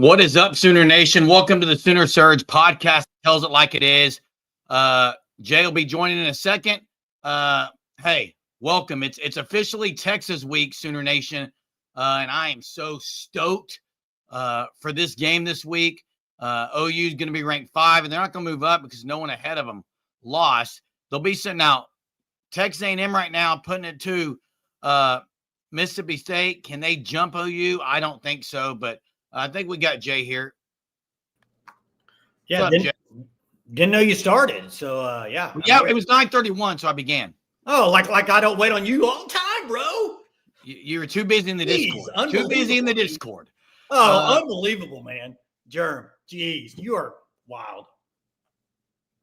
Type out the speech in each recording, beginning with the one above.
What is up, Sooner Nation? Welcome to the Sooner Surge podcast. Tells it like it is. Jay will be joining in a second. Hey, welcome. It's officially Texas week, Sooner Nation, and I am so stoked for this game this week. OU is going to be ranked 5, and they're not going to move up because no one ahead of them lost. They'll be sitting out. Texas A&M right now putting it to Mississippi State. Can they jump OU? I don't think so, but I think we got Jay here. Yeah, didn't know you started. So, yeah. Yeah, it was 9:31, so I began. Oh, like I don't wait on you all the time, bro. You were too busy in the Discord. Too busy in the Discord. Oh, unbelievable, man. Germ, geez, you are wild.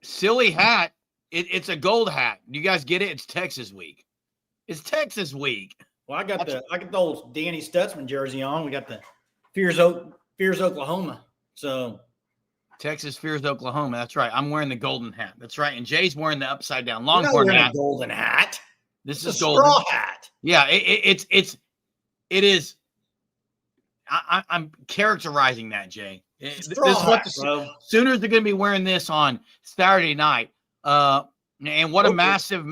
Silly hat. It's a gold hat. You guys get it? It's Texas week. It's Texas week. Well, I got the old Danny Stutzman jersey on. We got the Fears Oklahoma. So Texas Fears Oklahoma. That's right. I'm wearing the golden hat. That's right. And Jay's wearing the upside down Longhorn hat. A golden hat. This is golden. Straw hat. Yeah, it is. I'm characterizing that, Jay. This is what the Sooners are going to be wearing this on Saturday night. And what a massive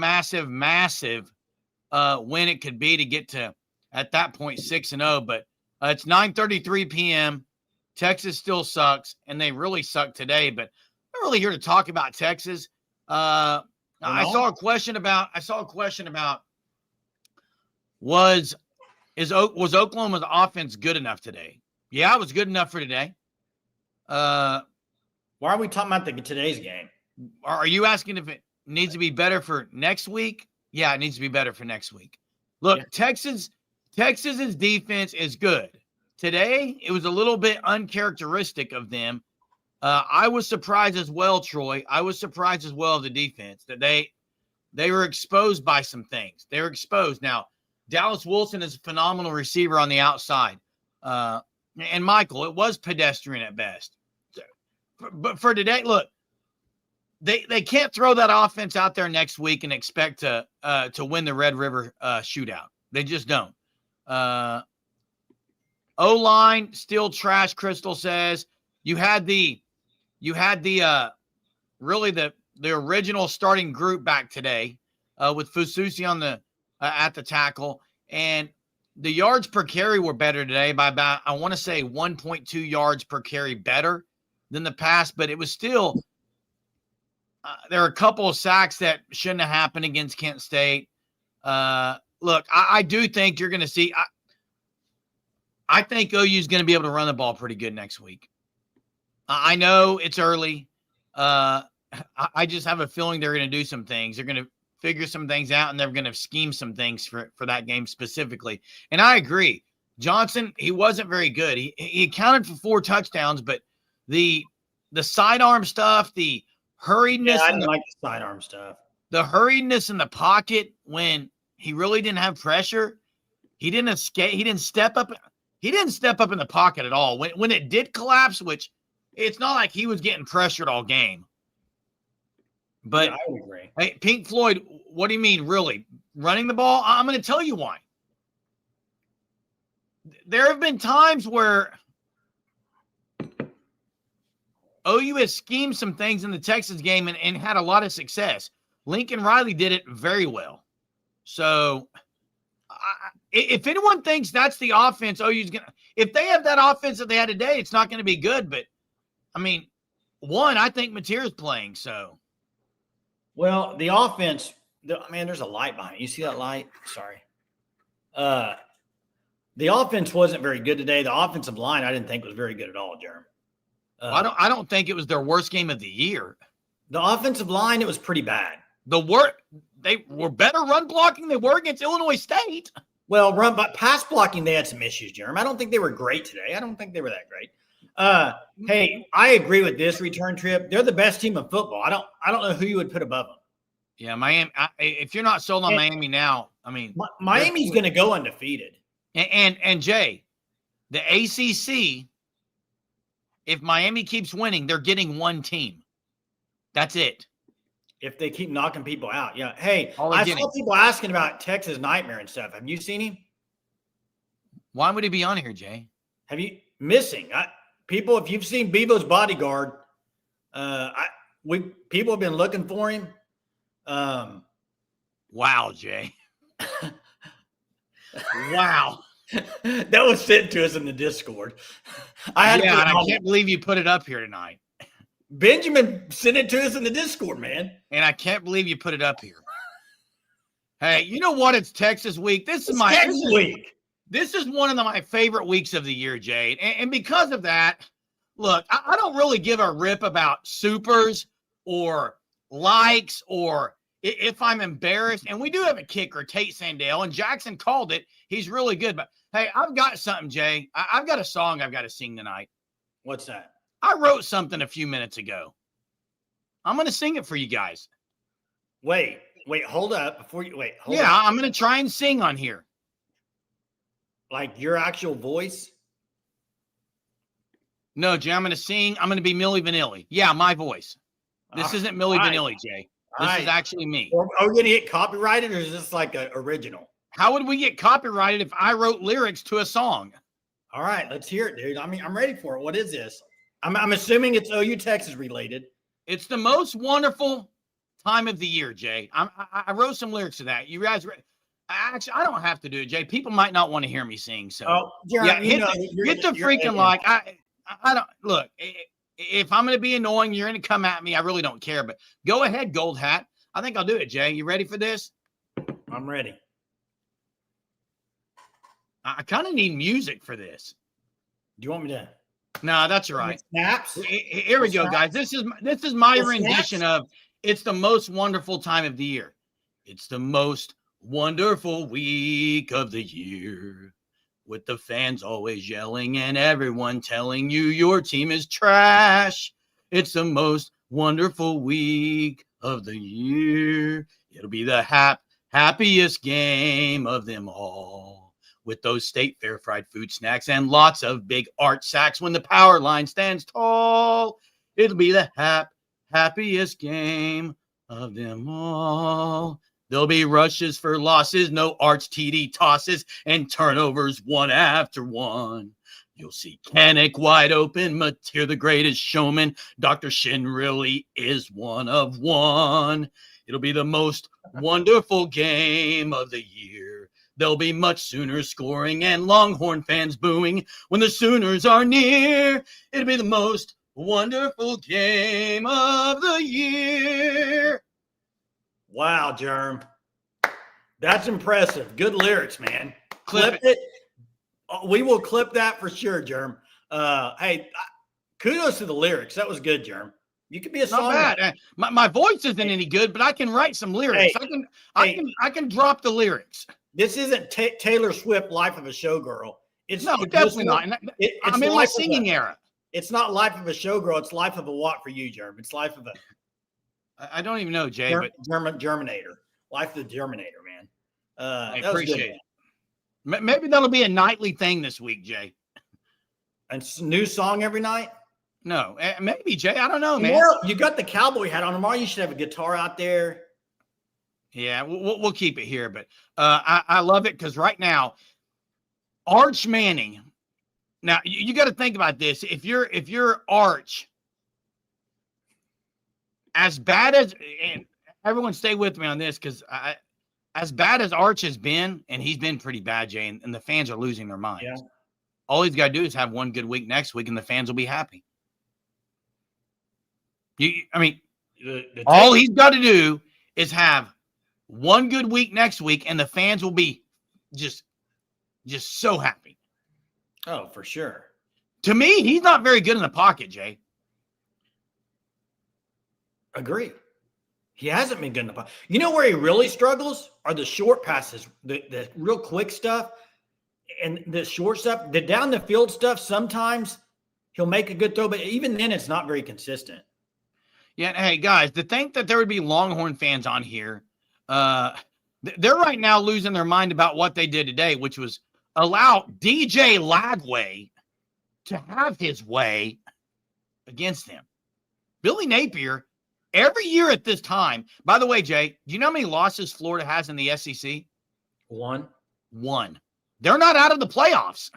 win it could be to get to, at that point, 6-0. But it's 9:33 p.m. Texas still sucks, and they really suck today. But I'm not really here to talk about Texas. I saw a question about was Oklahoma's offense good enough today? Yeah, it was good enough for today. Why are we talking about today's game? Are you asking if it needs to be better for next week? Yeah, it needs to be better for next week. Look, yeah. Texas's defense is good. Today, it was a little bit uncharacteristic of them. I was surprised as well, Troy. I was surprised as well of the defense that they were exposed by some things. They were exposed. Now, Dallas Wilson is a phenomenal receiver on the outside. And Michael, it was pedestrian at best. But for today, look, they can't throw that offense out there next week and expect to win the Red River shootout. They just don't. O-line still trash. Crystal says you had the really the original starting group back today with Fususi on the at the tackle, and the yards per carry were better today by about, I want to say, 1.2 yards per carry better than the past, but it was still there are a couple of sacks that shouldn't have happened against Kent State. Look, I do think you're going to see I think OU is going to be able to run the ball pretty good next week. I know it's early. I just have a feeling they're going to do some things. They're going to figure some things out, and they're going to scheme some things for that game specifically. And I agree. Johnson, he wasn't very good. He accounted for 4 touchdowns, but the sidearm stuff, the hurriedness. Yeah, I didn't like the sidearm stuff. The hurriedness in the pocket when he really didn't have pressure. He didn't escape. He didn't step up. He didn't step up in the pocket at all. When it did collapse, which it's not like he was getting pressured all game. But yeah, I would agree. Hey, Pink Floyd, what do you mean, really? Running the ball? I'm going to tell you why. There have been times where OU has schemed some things in the Texas game and had a lot of success. Lincoln Riley did it very well. So if anyone thinks that's the offense OU's going to – if they have that offense that they had today, it's not going to be good. But, I mean, I think Mateer's playing, so – well, the offense, there's a light behind it. You see that light? Sorry. The offense wasn't very good today. The offensive line, I didn't think was very good at all, Jeremy. I don't think it was their worst game of the year. The offensive line, it was pretty bad. They were better run blocking than they were against Illinois State. Well, but pass blocking, they had some issues, Jeremy. I don't think they were great today. I don't think they were that great. Hey, I agree with this return trip. They're the best team in football. I don't know who you would put above them. Yeah, Miami. If you're not sold on Miami now, I mean, Miami's going to go undefeated. And Jay, the ACC. If Miami keeps winning, they're getting one team. That's it. If they keep knocking people out, yeah. Hey, I saw people asking about Texas Nightmare and stuff. Have you seen him? Why would he be on here, Jay? Have you missing? people, if you've seen Bebo's Bodyguard, people have been looking for him. Wow, Jay. Wow. That was sent to us in the Discord. I can't believe you put it up here tonight. Benjamin sent it to us in the Discord, man. And I can't believe you put it up here. Hey, you know what? It's Texas week. This is week. This is one of my favorite weeks of the year, Jade. And because of that, look, I don't really give a rip about supers or likes or if I'm embarrassed. And we do have a kicker, Tate Sandale, and Jackson called it. He's really good. But, hey, I've got something, Jay. I've got a song I've got to sing tonight. What's that? I wrote something a few minutes ago. I'm going to sing it for you guys. Wait, hold up. I'm going to try and sing on here. Like your actual voice? No, Jay, I'm going to sing. I'm going to be Milli Vanilli. Yeah, my voice. This isn't Milli Vanilli, Jay. This is actually me. Are we going to get copyrighted or is this like an original? How would we get copyrighted if I wrote lyrics to a song? All right, let's hear it, dude. I mean, I'm ready for it. What is this? I'm assuming it's OU Texas related. It's the most wonderful time of the year, Jay. I wrote some lyrics to that. You guys, actually, I don't have to do it, Jay. People might not want to hear me sing. So, hit the freaking like. I don't look. If I'm going to be annoying, you're going to come at me. I really don't care. But go ahead, Gold Hat. I think I'll do it, Jay. You ready for this? I'm ready. I kind of need music for this. Do you want me to? No, that's all right. Snaps. Here we go, guys. This is my rendition of "It's the Most Wonderful Time of the Year." It's the most wonderful week of the year, with the fans always yelling and everyone telling you your team is trash. It's the most wonderful week of the year. It'll be the happiest game of them all, with those State Fair fried food snacks and lots of big art sacks when the power line stands tall. It'll be the happiest game of them all. There'll be rushes for losses, no arch TD tosses, and turnovers one after one. You'll see Kanik wide open, Mateer the greatest showman. Dr. Shin really is one of one. It'll be the most wonderful game of the year. There'll be much Sooners scoring and Longhorn fans booing when the Sooners are near. It'll be the most wonderful game of the year. Wow, Germ. That's impressive. Good lyrics, man. Clip it. We will clip that for sure, Germ. Hey, kudos to the lyrics. That was good, Germ. You could be a song. Not bad. My voice isn't any good, but I can write some lyrics. Hey, I can drop the lyrics. This isn't Taylor Swift, Life of a Showgirl. It's definitely not. I'm in my singing era. It's not Life of a Showgirl. It's Life of a what for you, Germ? It's Life of a. I don't even know, Jay. But Germinator. Life of the Germinator, man. I appreciate it. Maybe that'll be a nightly thing this week, Jay. A new song every night? No, maybe, Jay. I don't know, man. Well, you got the cowboy hat on tomorrow. You should have a guitar out there. Yeah, we'll keep it here, but I love it because right now, Arch Manning. Now you got to think about this. If you're Arch, as bad as, and everyone stay with me on this because as bad as Arch has been, and he's been pretty bad, Jay, and the fans are losing their minds. Yeah. All he's got to do is have one good week next week, and the fans will be happy. All he's got to do is have one good week next week, and the fans will be just so happy. Oh, for sure. To me, he's not very good in the pocket, Jay. Agree. He hasn't been good in the pocket. You know where he really struggles are the short passes, the real quick stuff, and the short stuff. The down the field stuff, sometimes he'll make a good throw, but even then it's not very consistent. Yeah, hey, guys, to think that there would be Longhorn fans on here, they're right now losing their mind about what they did today, which was allow DJ Lagway to have his way against them. Billy Napier, every year at this time, by the way, Jay, do you know how many losses Florida has in the SEC? One. They're not out of the playoffs.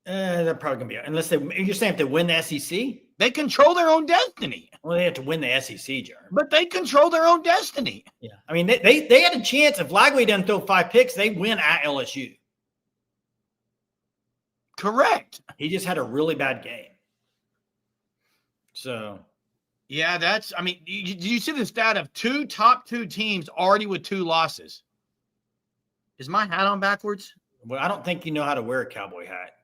They're probably going to be, unless you're saying if they win the SEC? They control their own destiny. Well, they have to win the SEC, Jeremy. But they control their own destiny. Yeah. I mean, they had a chance. If Lagway doesn't throw 5 picks, they win at LSU. Correct. He just had a really bad game. So. Yeah, did you see the stat of top two teams already with 2 losses? Is my hat on backwards? Well, I don't think you know how to wear a cowboy hat.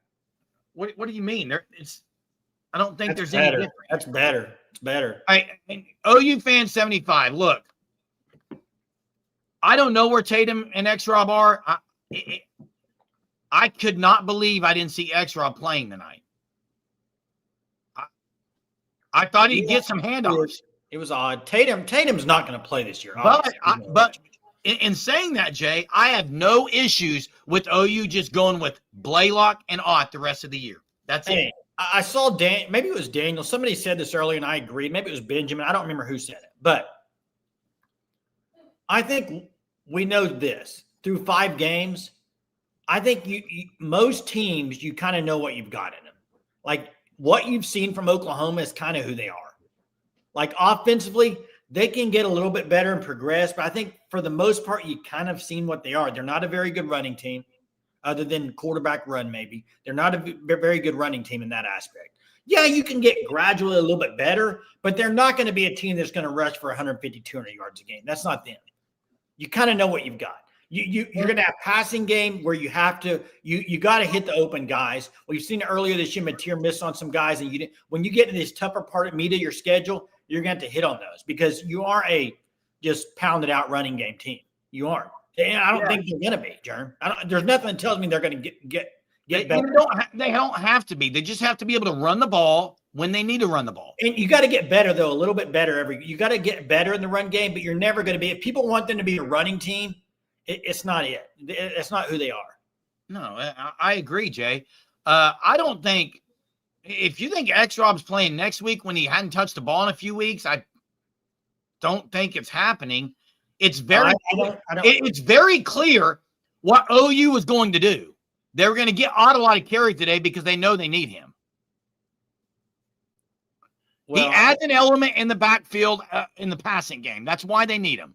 What do you mean? I don't think there's better. any difference. That's better. It's better. And OU fan 75. Look, I don't know where Tatum and X-Rob are. I could not believe I didn't see X-Rob playing tonight. I thought he'd get some handoffs. It was odd. Tatum's not going to play this year. But in saying that, Jay, I have no issues with OU just going with Blaylock and Ott the rest of the year. That's it. I saw maybe it was Daniel. Somebody said this earlier, and I agreed. Maybe it was Benjamin. I don't remember who said it. But I think we know this. Through 5 games, I think most teams, you kind of know what you've got in them. Like, what you've seen from Oklahoma is kind of who they are. Like, offensively, they can get a little bit better and progress, but I think for the most part, you kind of seen what they are. They're not a very good running team, other than quarterback run maybe. They're not a very good running team in that aspect. Yeah, you can get gradually a little bit better, but they're not going to be a team that's going to rush for 150, 200 yards a game. That's not them. You kind of know what you've got. You're going to have passing game where you have to you got to hit the open guys. Well, you've seen it earlier this year. Mateer missed on some guys, and you didn't. When you get to this tougher part of meat of your schedule, you're going to have to hit on those because you are a just pounded out running game team. You aren't. And I don't think they're going to be, Jerm. There's nothing that tells me they're going to get better. They don't have to be. They just have to be able to run the ball when they need to run the ball. And you got to get better, though, a little bit better. You got to get better in the run game, but you're never going to be. If people want them to be a running team, it's not it. It's not who they are. No, I agree, Jay. I don't think if you think X-Rob's playing next week when he hadn't touched the ball in a few weeks, I don't think it's happening. It's it's very clear what OU was going to do. They were going to get Ott a lot of carry today because they know they need him. Well, he adds an element in the backfield in the passing game. That's why they need him.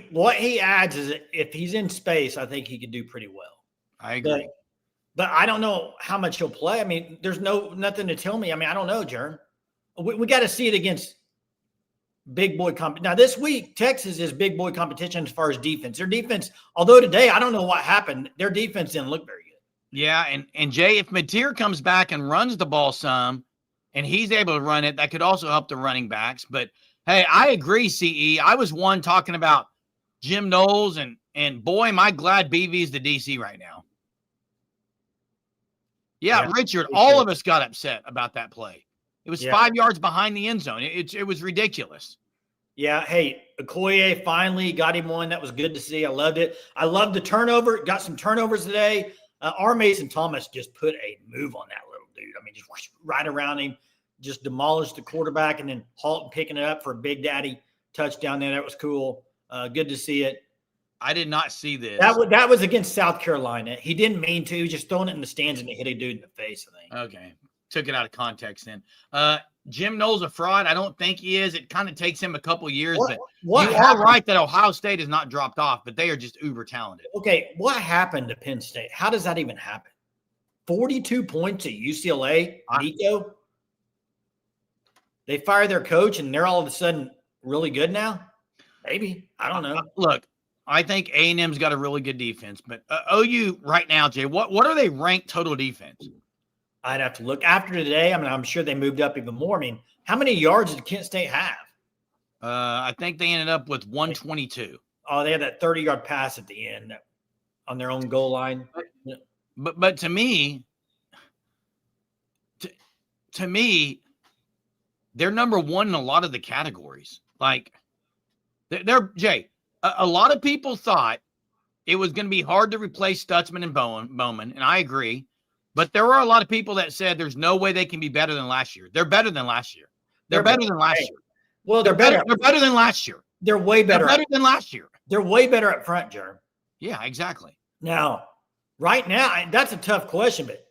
What he adds is if he's in space, I think he could do pretty well. I agree. But I don't know how much he'll play. I mean, there's nothing to tell me. I mean, I don't know, Jerm. We got to see it against big boy competition. Now, this week, Texas is big boy competition as far as defense. Their defense, although today, I don't know what happened. Their defense didn't look very good. Yeah, and Jay, if Mateer comes back and runs the ball some, and he's able to run it, that could also help the running backs. But, hey, I agree, CE. I was one talking about Jim Knowles, and boy, am I glad BV's the DC right now. Yeah, Richard, all of us got upset about that play. It was 5 yards behind the end zone. It was ridiculous. Yeah, hey, Okoye finally got him one. That was good to see. I loved it. I loved the turnover. Got some turnovers today. R. Mason Thomas just put a move on that little dude. I mean, just right around him, just demolished the quarterback, and then Halton picking it up for a Big Daddy touchdown there. That was cool. Good to see it. I did not see this. That was against South Carolina. He didn't mean to. He was just throwing it in the stands, and it hit a dude in the face, I think. Okay. Took it out of context then. Jim Knowles a fraud? I don't think he is. It kind of takes him a couple years, but you are right that Ohio State has not dropped off, but they are just uber talented. Okay, what happened to Penn State? How does that even happen? 42 points at UCLA, Nico? They fire their coach, and they're all of a sudden really good now? Maybe. I don't know. Look, I think A&M's got a really good defense, but OU right now, Jay, what are they ranked total defense? I'd have to look after today. I mean, I'm sure they moved up even more. I mean, how many yards did Kent State have? I think they ended up with 122. Oh, they had that 30-yard pass at the end on their own goal line. But to me, they're number one in a lot of the categories. Like, they're Jay. A lot of people thought it was going to be hard to replace Stutzman and Bowman, and I agree. But there were a lot of people that said there's no way they can be better than last year. They're better than last year. They're better than last year. Well, they're better. They're better than last year. They're way better. They're better than last year. They're way better up front, Jerm. Yeah, exactly. Now, right now, that's a tough question, but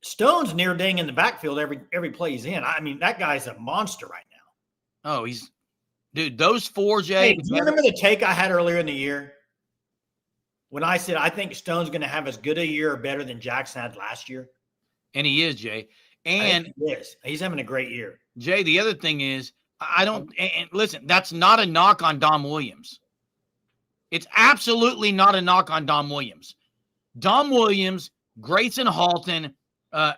Stone's near dang in the backfield every play he's in. I mean, that guy's a monster right now. Oh, dude, those four, Jay. Hey, do you remember the take I had earlier in the year when I said I think Stone's going to have as good a year or better than Jackson had last year? And he is, Jay. And he's having a great year. Jay, the other thing is, and listen, that's not a knock on Dom Williams. It's absolutely not a knock on Dom Williams. Dom Williams, Grayson Halton,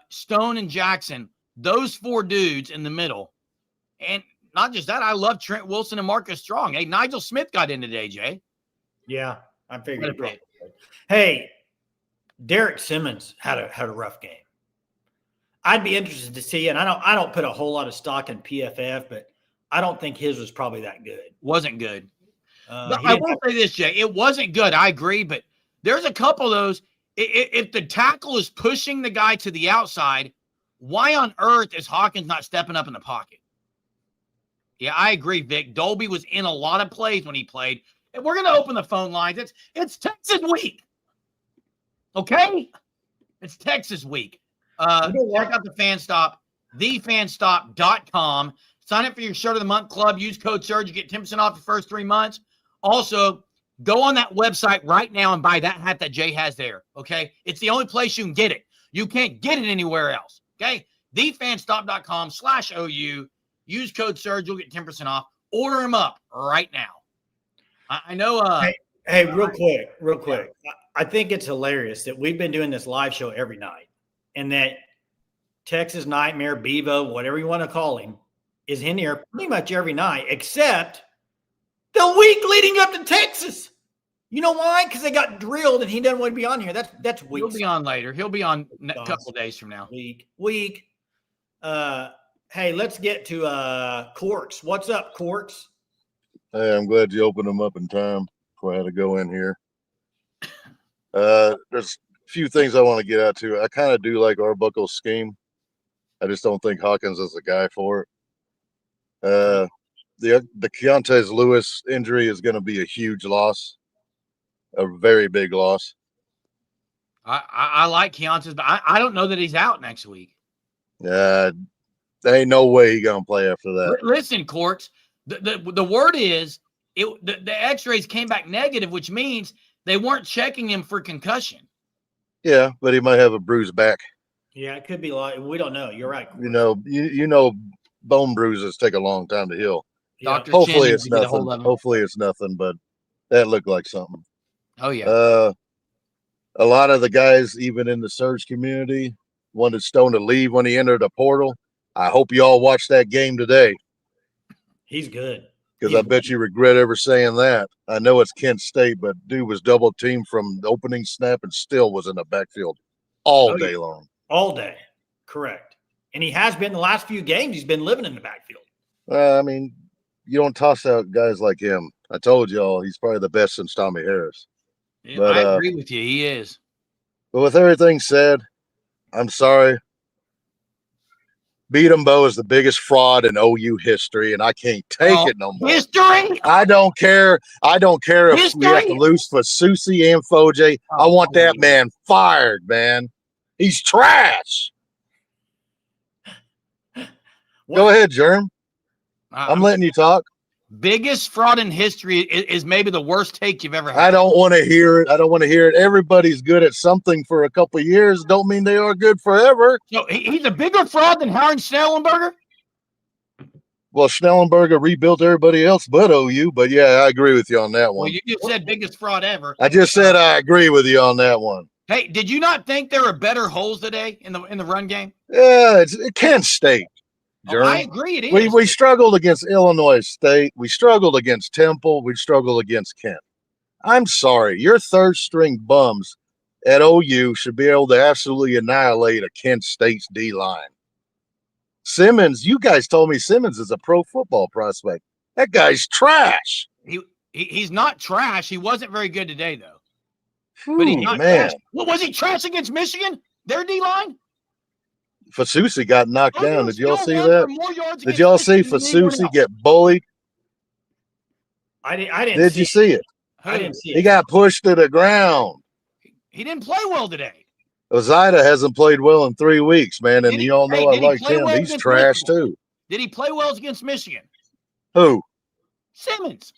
Stone, and Jackson, those four dudes in the middle. And not just that, I love Trent Wilson and Marcus Strong. Hey, Nigel Smith got in today, Jay. Yeah, I figured. Hey, Derek Simmons had a rough game. I'd be interested to see, and I don't put a whole lot of stock in PFF, but I don't think his was probably that good. Wasn't good. But I will say this, Jay. It wasn't good. I agree, but there's a couple of those. If the tackle is pushing the guy to the outside, why on earth is Hawkins not stepping up in the pocket? Yeah, I agree, Vic. Dolby was in a lot of plays when he played. And we're going to open the phone lines. It's Texas week. Okay? It's Texas week. Check out the Fan Stop, thefanstop.com. Sign up for your Shirt of the Month club. Use code SURGE. You get 10% off your first 3 months. Also, go on that website right now and buy that hat that Jay has there, okay? It's the only place you can get it. You can't get it anywhere else, okay? thefanstop.com/OU. Use code SURGE. You'll get 10% off. Order them up right now. I know. Hey, real quick. I think it's hilarious that we've been doing this live show every night and that Texas Nightmare, Bevo, whatever you want to call him, is in here pretty much every night, except the week leading up to Texas. You know why? Because they got drilled and he doesn't want to be on here. That's weak. He'll be on later. He'll be on a couple of days from now. Week. Hey, let's get to Corks. What's up, Corks? Hey, I'm glad you opened them up in time before I had to go in here. There's a few things I want to get out to. I kind of do like Arbuckle's scheme. I just don't think Hawkins is the guy for it. The Keontae Lewis injury is going to be a huge loss, a very big loss. I like Keontae, but I don't know that he's out next week. There ain't no way he's going to play after that. Listen, Corks, the word is the X-rays came back negative, which means they weren't checking him for concussion. Yeah, but he might have a bruised back. Yeah, it could be like we don't know. You're right. You know, bone bruises take a long time to heal. Yeah. Hopefully it's nothing. Hopefully it's nothing, but that looked like something. Oh yeah. A lot of the guys, even in the Surge community, wanted Stone to leave when he entered the portal. I hope you all watched that game today. He's good. Because I bet you regret ever saying that. I know it's Kent State, but dude was double teamed from the opening snap and still was in the backfield all day long. All day. Correct. And he has been the last few games. He's been living in the backfield. I mean, you don't toss out guys like him. I told y'all he's probably the best since Tommy Harris. Yeah, but, I agree with you. He is. But with everything said, I'm sorry. Beatembo is the biggest fraud in OU history, and I can't take it no more. History? I don't care. I don't care if we have to lose for Susie and Foje. I want that man fired, man. He's trash. Go ahead, Germ. I'm letting you talk. Biggest fraud in history is maybe the worst take you've ever had. I don't want to hear it. Everybody's good at something for a couple of years. Don't mean they are good forever. No, he's a bigger fraud than Howard Schnellenberger? Well, Schnellenberger rebuilt everybody else but OU, but yeah, I agree with you on that one. Well, you just said biggest fraud ever. I just said I agree with you on that one. Hey, did you not think there were better holes today in the run game? Yeah, it Kent State. I agree. It is. We struggled against Illinois State. We struggled against Temple. We struggled against Kent. I'm sorry. Your third string bums at OU should be able to absolutely annihilate a Kent State's D-line. Simmons, you guys told me Simmons is a pro football prospect. That guy's trash. He's not trash. He wasn't very good today, though. Ooh, but he's not man. trash. What, was he trash against Michigan? Their D-line? Fasusi got knocked down. Did y'all see that? Did y'all see Fasusi get bullied? I didn't. Did you see it? I didn't see it. He got pushed to the ground. He didn't play well today. Ozida hasn't played well in 3 weeks, man, and you all know I Did he like play him. well He's against trash Michigan? too. Did he play well against Michigan? Who? Simmons.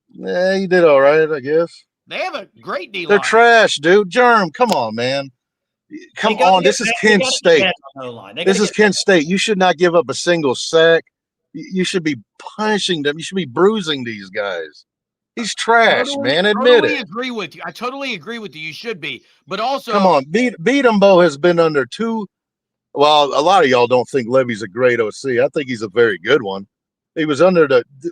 Yeah, he did all right, I guess. They have a great D They're line. trash, dude. Germ, come on, man. Come on. This is Kent State. This is Kent State. You should not give up a single sack. You should be punishing them. You should be bruising these guys. He's trash, man. Admit it. Agree with you. I totally agree with you. You should be. But also, come on. Beatembo has been under two. Well, a lot of y'all don't think Levy's a great OC. I think he's a very good one. He was under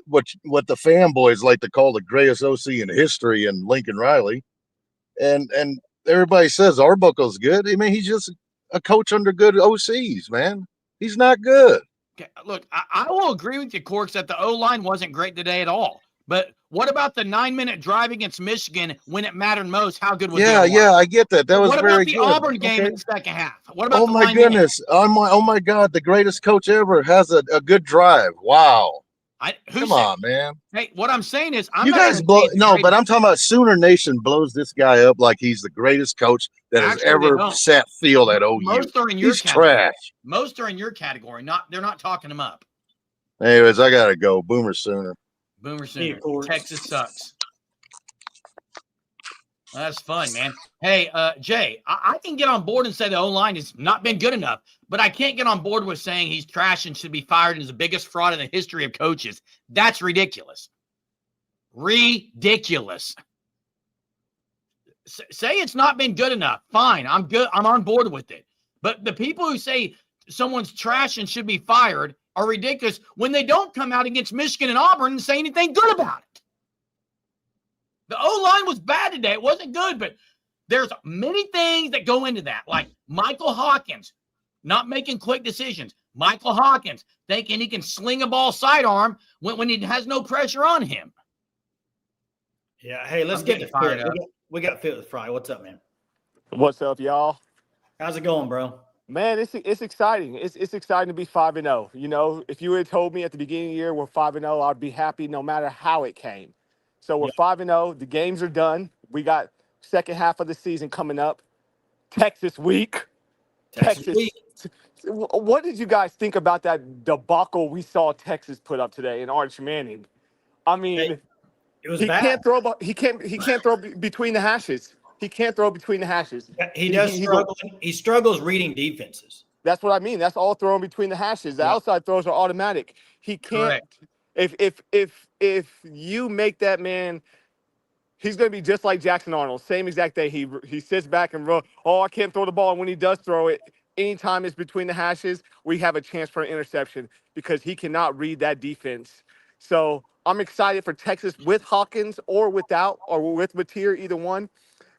what the fanboys like to call the greatest OC in history in Lincoln Riley. And everybody says Arbuckle's good. I mean, he's just a coach under good OCs, man. He's not good. Okay, look, I will agree with you, Corks, that the O-line wasn't great today at all. But what about the 9-minute drive against Michigan when it mattered most? How good was it? Yeah, I get that. That was very good. What about the Auburn game in the second half? What about oh my goodness. Oh my God, the greatest coach ever has a good drive. Wow. Come on, man. Hey, what I'm saying is, you guys blow. No, but I'm talking about Sooner Nation blows this guy up like he's the greatest coach that has ever set field at OU. Most are in your he's category. Trash. Most are in your category. They're not talking him up. Anyways, I gotta go. Boomer Sooner. Boomer Sooner. Texas sucks. That's fun, man. Hey, Jay, I can get on board and say the O-line has not been good enough, but I can't get on board with saying he's trash and should be fired and is the biggest fraud in the history of coaches. That's ridiculous. Ridiculous. Say it's not been good enough. Fine, I'm good. I'm on board with it. But the people who say someone's trash and should be fired are ridiculous when they don't come out against Michigan and Auburn and say anything good about it. The O-line was bad today. It wasn't good, but there's many things that go into that, like Michael Hawkins not making quick decisions. Michael Hawkins thinking he can sling a ball sidearm when he has no pressure on him. Yeah, hey, let's get fired up. We got Fit with Fry. What's up, man? What's up, y'all? How's it going, bro? Man, it's exciting. It's exciting to be 5-0. You know, if you had told me at the beginning of the year we're 5-0, I'd be happy no matter how it came. So we're 5-0. The games are done. We got second half of the season coming up. Texas week. Texas week. What did you guys think about that debacle we saw Texas put up today in Arch Manning? I mean, it was bad. He can't throw between the hashes. He can't throw between the hashes. He does struggle. He struggles reading defenses. That's what I mean. That's all throwing between the hashes. The outside throws are automatic. He can't. Correct. If you make that man, he's going to be just like Jackson Arnold. Same exact day. He sits back and I can't throw the ball. And when he does throw it, anytime it's between the hashes, we have a chance for an interception because he cannot read that defense. So I'm excited for Texas with Hawkins or without or with Mateer, either one.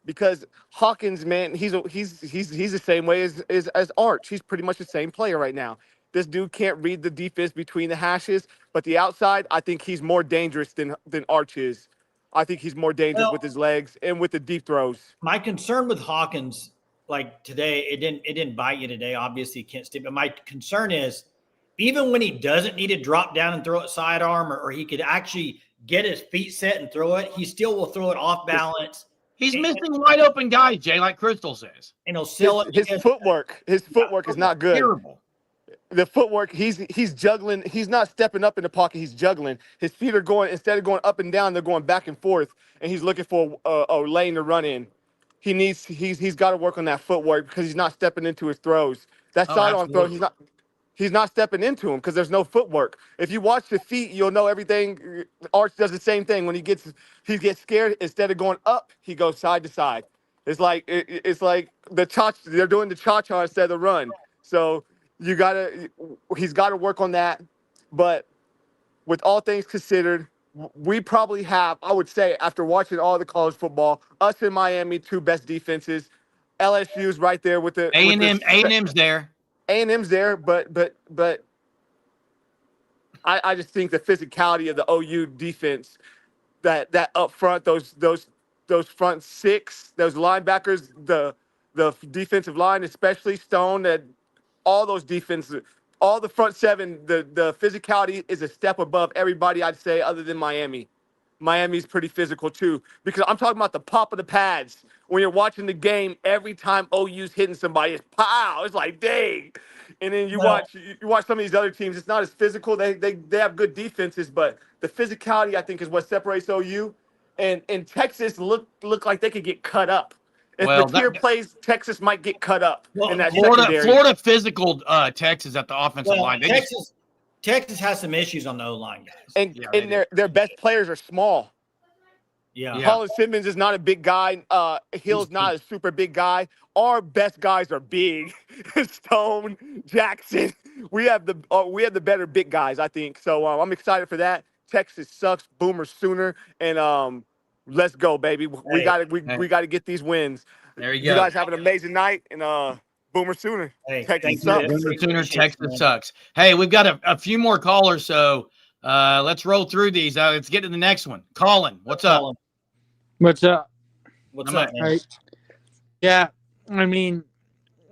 Because Hawkins, man, he's the same way as Arch. He's pretty much the same player right now. This dude can't read the defense between the hashes, but the outside, I think he's more dangerous than Arch is. I think he's more dangerous with his legs and with the deep throws. My concern with Hawkins, like today, it didn't bite you today. Obviously, he can't stick. But my concern is, even when he doesn't need to drop down and throw it sidearm, or he could actually get his feet set and throw it, he still will throw it off balance. He's missing wide open guys, Jay, like Crystal says. And he'll sell it. His footwork is not good. Terrible. The footwork, he's juggling. He's not stepping up in the pocket. He's juggling. His feet are going, instead of going up and down, they're going back and forth. And he's looking for a lane to run in. He's got to work on that footwork because he's not stepping into his throws. That sidearm throw, he's not stepping into him because there's no footwork. If you watch the feet, you'll know everything. Arch does the same thing. When he gets scared, instead of going up, he goes side to side. It's like they're doing the cha-cha instead of the run. So he's got to work on that. But with all things considered, we probably have, I would say, after watching all the college football, us in Miami, two best defenses. LSU's right there with the A&M's there. A&M's there, but I just think the physicality of the OU defense, that up front, those front six, those linebackers, the defensive line, especially Stone, that all those defenses, all the front seven, the physicality is a step above everybody, I'd say, other than Miami. Miami's pretty physical too, because I'm talking about the pop of the pads. when you're watching the game, every time OU's hitting somebody, it's pow. It's like, dang. And then you watch some of these other teams. It's not as physical. They have good defenses, but the physicality, I think, is what separates OU. And Texas look like they could get cut up. If Well, Mateer plays, Texas might get cut up in that Florida secondary. physical Texas at the offensive line. Texas has some issues on the O-line, guys. And their best players are small. Yeah. Colin Simmons is not a big guy. Hill's not a super big guy. Our best guys are big. Stone, Jackson. We have the better big guys, I think. So I'm excited for that. Texas sucks. Boomer Sooner, and let's go, baby. We got to get these wins. There you go. You guys have an amazing night, and Boomer Sooner. Hey, Texas sucks. Boomer Sooner, Texas sucks. Hey, we've got a few more callers, so let's roll through these. Let's get to the next one. Colin, what's up? What's up? What's up, man? Right. Yeah, I mean,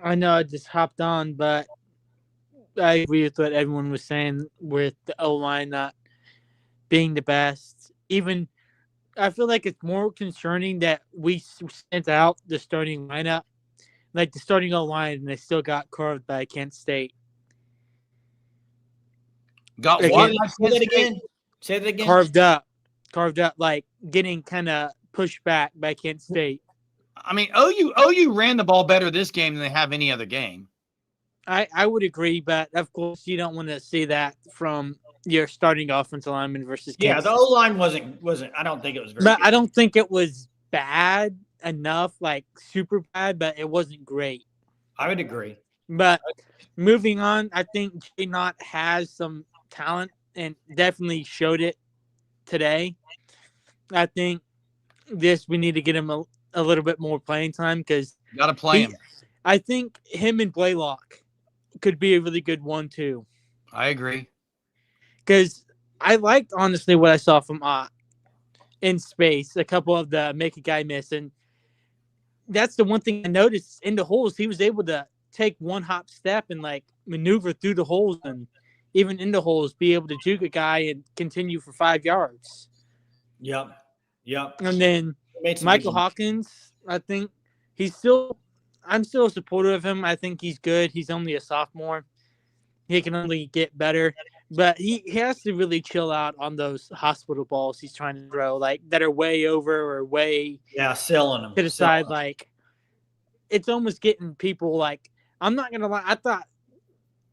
I know I just hopped on, but I agree with what everyone was saying with the O-line not being the best. Even I feel like it's more concerning that we sent out the starting lineup, like the starting O-line, and they still got carved by Kent State. Got Say what? that again. Say that again. Carved up, like getting kind of pushed back by Kent State. I mean, OU ran the ball better this game than they have any other game. I would agree, but of course you don't want to see that from your starting offensive lineman versus Kent the O-line wasn't. I don't think it was very. But good. I don't think it was bad enough, like super bad, but it wasn't great. I would agree. But moving on, I think J Knott has some talent and definitely showed it today. I think we need to get him a little bit more playing time because Got to play him. I think him and Blaylock could be a really good 1-2. I agree. Because I liked, honestly, what I saw from in space, a couple of the make a guy miss. And that's the one thing I noticed in the holes. He was able to take one hop step and, like, maneuver through the holes and even in the holes be able to juke a guy and continue for 5 yards. Yep. And then Michael Hawkins, I think I'm still a supporter of him. I think he's good. He's only a sophomore. He can only get better. But he has to really chill out on those hospital balls he's trying to throw, like that are way over or way selling them to the side. Like it's almost getting people like I'm not gonna lie. I thought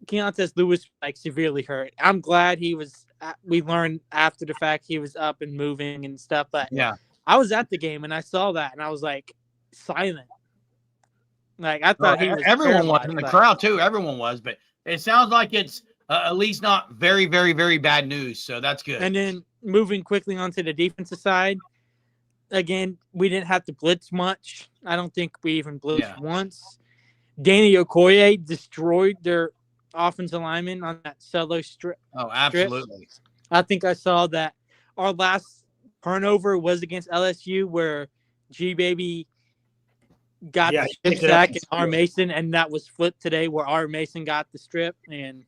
Keontae Lewis like severely hurt. I'm glad he was. We learned after the fact he was up and moving and stuff. But yeah, I was at the game and I saw that and I was like silent. Like I thought he was. Everyone was in the crowd too. Everyone was, but it sounds like it's at least not very, very, very bad news. So that's good. And then moving quickly onto the defensive side, again, we didn't have to blitz much. I don't think we even blitzed once. Danny Okoye destroyed their offensive lineman on that solo strip. Oh, absolutely. I think I saw that our last turnover was against LSU where G-Baby got the strip sack and R. Mason, and that was flipped today where R. Mason got the strip. And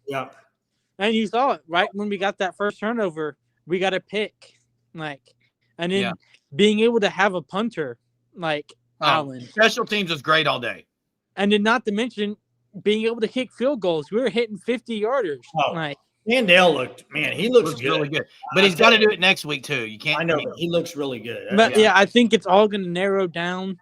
you saw it, right? When we got that first turnover, we got a pick. And then being able to have a punter like Allen. Special teams was great all day. And then not to mention being able to kick field goals. We were hitting 50-yarders. Mandel he looks good. Really good. But he's got to do it next week too. You can't. I know, but he looks really good. But I think it's all going to narrow down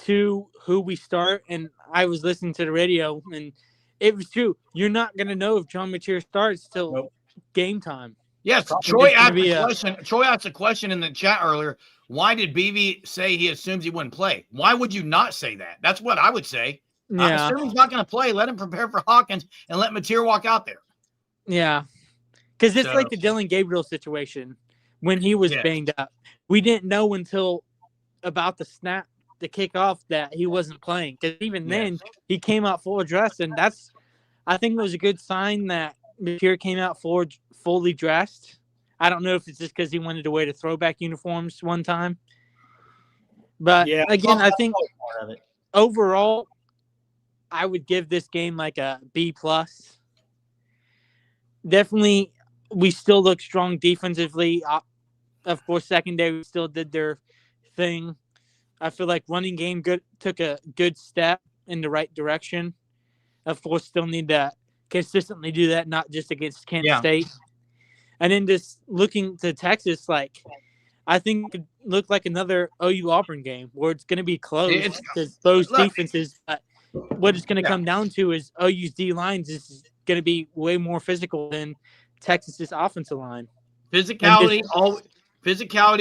to who we start. And I was listening to the radio, and it was true. You're not going to know if John Mateer starts till game time. Yes, Troy asked a question in the chat earlier. Why did BV say he assumes he wouldn't play? Why would you not say that? That's what I would say. Yeah. Assume he's not going to play. Let him prepare for Hawkins and let Mateer walk out there. Yeah. Because it's like the Dylan Gabriel situation when he was banged up. We didn't know until about the kickoff that he wasn't playing. Because even then, he came out full dress, and I think it was a good sign that Mateer came out fully dressed. I don't know if it's just because he wanted to wear the throwback uniforms one time. But again, I think overall, I would give this game like a B+. Definitely, we still look strong defensively. Of course, secondary still did their thing. I feel like running game took a good step in the right direction. Of course, still need to consistently do that, not just against Kent State. And then just looking to Texas, like I think it looked like another OU Auburn game where it's going to be close because those defenses. But what it's going to come down to is OU's D lines is going to be way more physical than Texas's offensive line. Physicality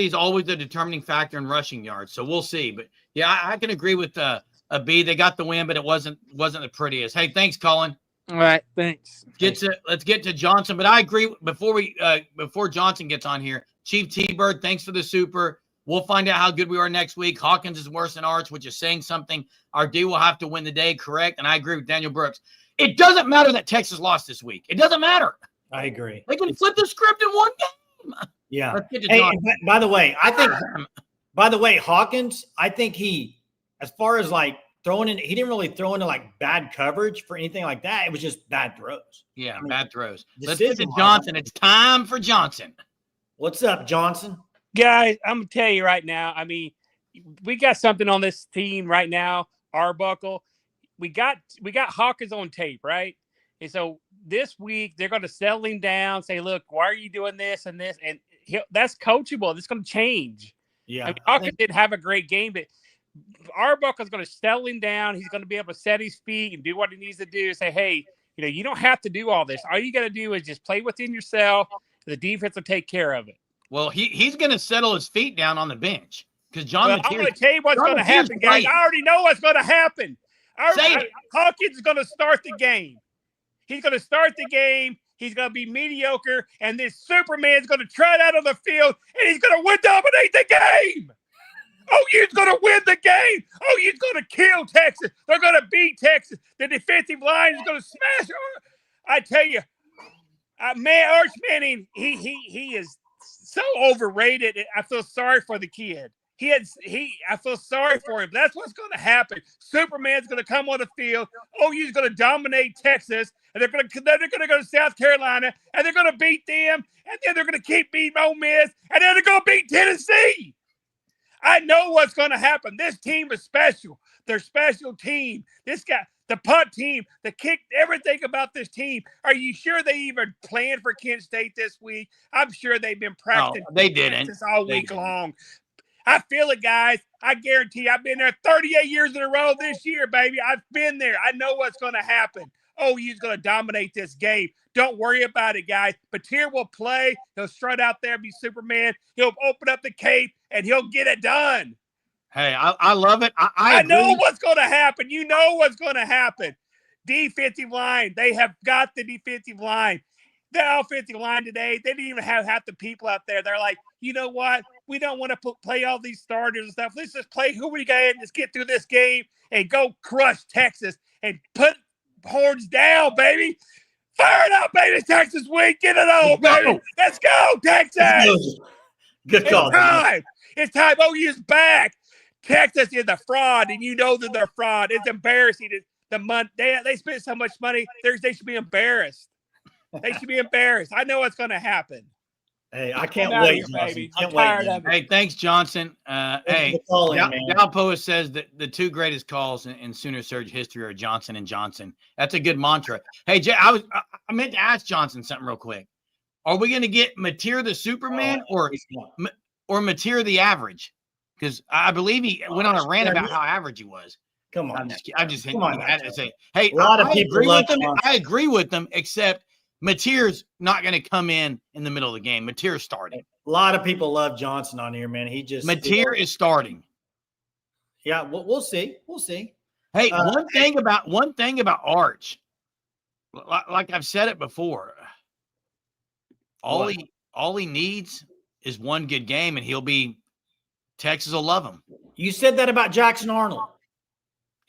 is always the determining factor in rushing yards. So we'll see. But yeah, I can agree with a B. They got the win, but it wasn't the prettiest. Hey, thanks, Colin. All right, thanks. Let's get to Johnson. But I agree before Johnson gets on here. Chief T-Bird, thanks for the super. We'll find out how good we are next week. Hawkins is worse than Arch, which is saying something. Our D will have to win the day, correct? And I agree with Daniel Brooks. It doesn't matter that Texas lost this week. It doesn't matter. I agree. They can flip the script in one game. Yeah. Let's get to hey, Johnson. by the way, Hawkins, I think he, as far as like throwing in, he didn't really throw into like bad coverage for anything like that. It was just bad throws. Yeah, bad throws. Let's get to Johnson. It's time for Johnson. What's up, Johnson? Guys, I'm going to tell you right now, I mean, we got something on this team right now, Arbuckle. We got Hawkins on tape, right? And so this week, they're going to settle him down, say, look, why are you doing this and this? And that's coachable. It's going to change. Yeah. I mean, Hawkins didn't have a great game, but Arbuckle's going to settle him down. He's going to be able to set his feet and do what he needs to do. Say, hey, you don't have to do all this. All you got to do is just play within yourself. The defense will take care of it. Well, he's going to settle his feet down on the bench because John. I'm going to tell you what's going to happen, guys. I already know what's going to happen. Hawkins is going to start the game. He's going to start the game. He's going to be mediocre, and this Superman's going to trot out on the field, and he's going to dominate the game. OU's going to win the game. OU's going to kill Texas. They're going to beat Texas. The defensive line is going to smash. I tell you, Arch Manning, he is so overrated. I feel sorry for the kid. I feel sorry for him. That's what's going to happen. Superman's going to come on the field. OU's going to dominate Texas, and they're going to go to South Carolina, and they're going to beat them, and then they're going to keep beating Ole Miss, and then they're going to beat Tennessee. I know what's going to happen. This team is special. They're a special team. This guy, the punt team, the kick, everything about this team. Are you sure they even planned for Kent State this week? I'm sure they've been practicing. No, they didn't. All week long. I feel it, guys. I guarantee you, I've been there 38 years in a row this year, baby. I've been there. I know what's going to happen. OU's going to dominate this game. Don't worry about it, guys. Patir will play. He'll strut out there and be Superman. He'll open up the cape, and he'll get it done. Hey, I love it. I know what's going to happen. You know what's going to happen. Defensive line. They have got the defensive line. The offensive line today, they didn't even have half the people out there. They're like, you know what? We don't want to play all these starters and stuff. Let's just play who we got and let's get through this game and go crush Texas and put horns down, baby. Fire it up, baby. Texas win. Get it on, baby. Let's go, Texas. Good call. It's time. OU's back. Texas is a fraud, and you know that they're fraud. It's embarrassing. They spent so much money. They should be embarrassed. They should be embarrassed. I know what's going to happen. Hey, I can't wait, Johnson. I'm tired of it. Hey, thanks, Johnson. Hey, Dalpoa says that the two greatest calls in Sooner Surge history are Johnson and Johnson. That's a good mantra. Hey, Jay, I meant to ask Johnson something real quick. Are we going to get Matir the Superman or Matir the average? Because I believe he went on a rant about how average he was. Come on. I'm just hitting you. Hey, a lot of people I agree with them, except Matir's not going to come in the middle of the game. Matir's starting. A lot of people love Johnson on here, man. Matir is starting. Yeah, we'll see. We'll see. Hey, one thing about Arch, like I've said it before, all he needs is one good game, and Texas will love him. You said that about Jackson Arnold.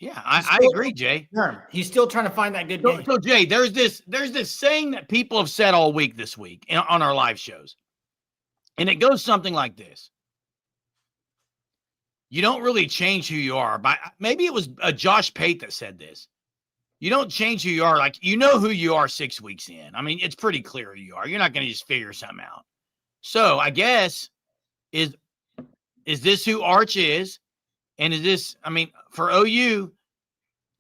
Yeah, I agree, Jay. He's still trying to find that good game. So Jay, there's this saying that people have said all week this week on our live shows. And it goes something like this. You don't really change who you are. Maybe it was Josh Pate that said this. You don't change who you are. Like, you know who you are 6 weeks in. I mean, it's pretty clear who you are. You're not going to just figure something out. So I guess, is this who Arch is? And is this, I mean, for OU,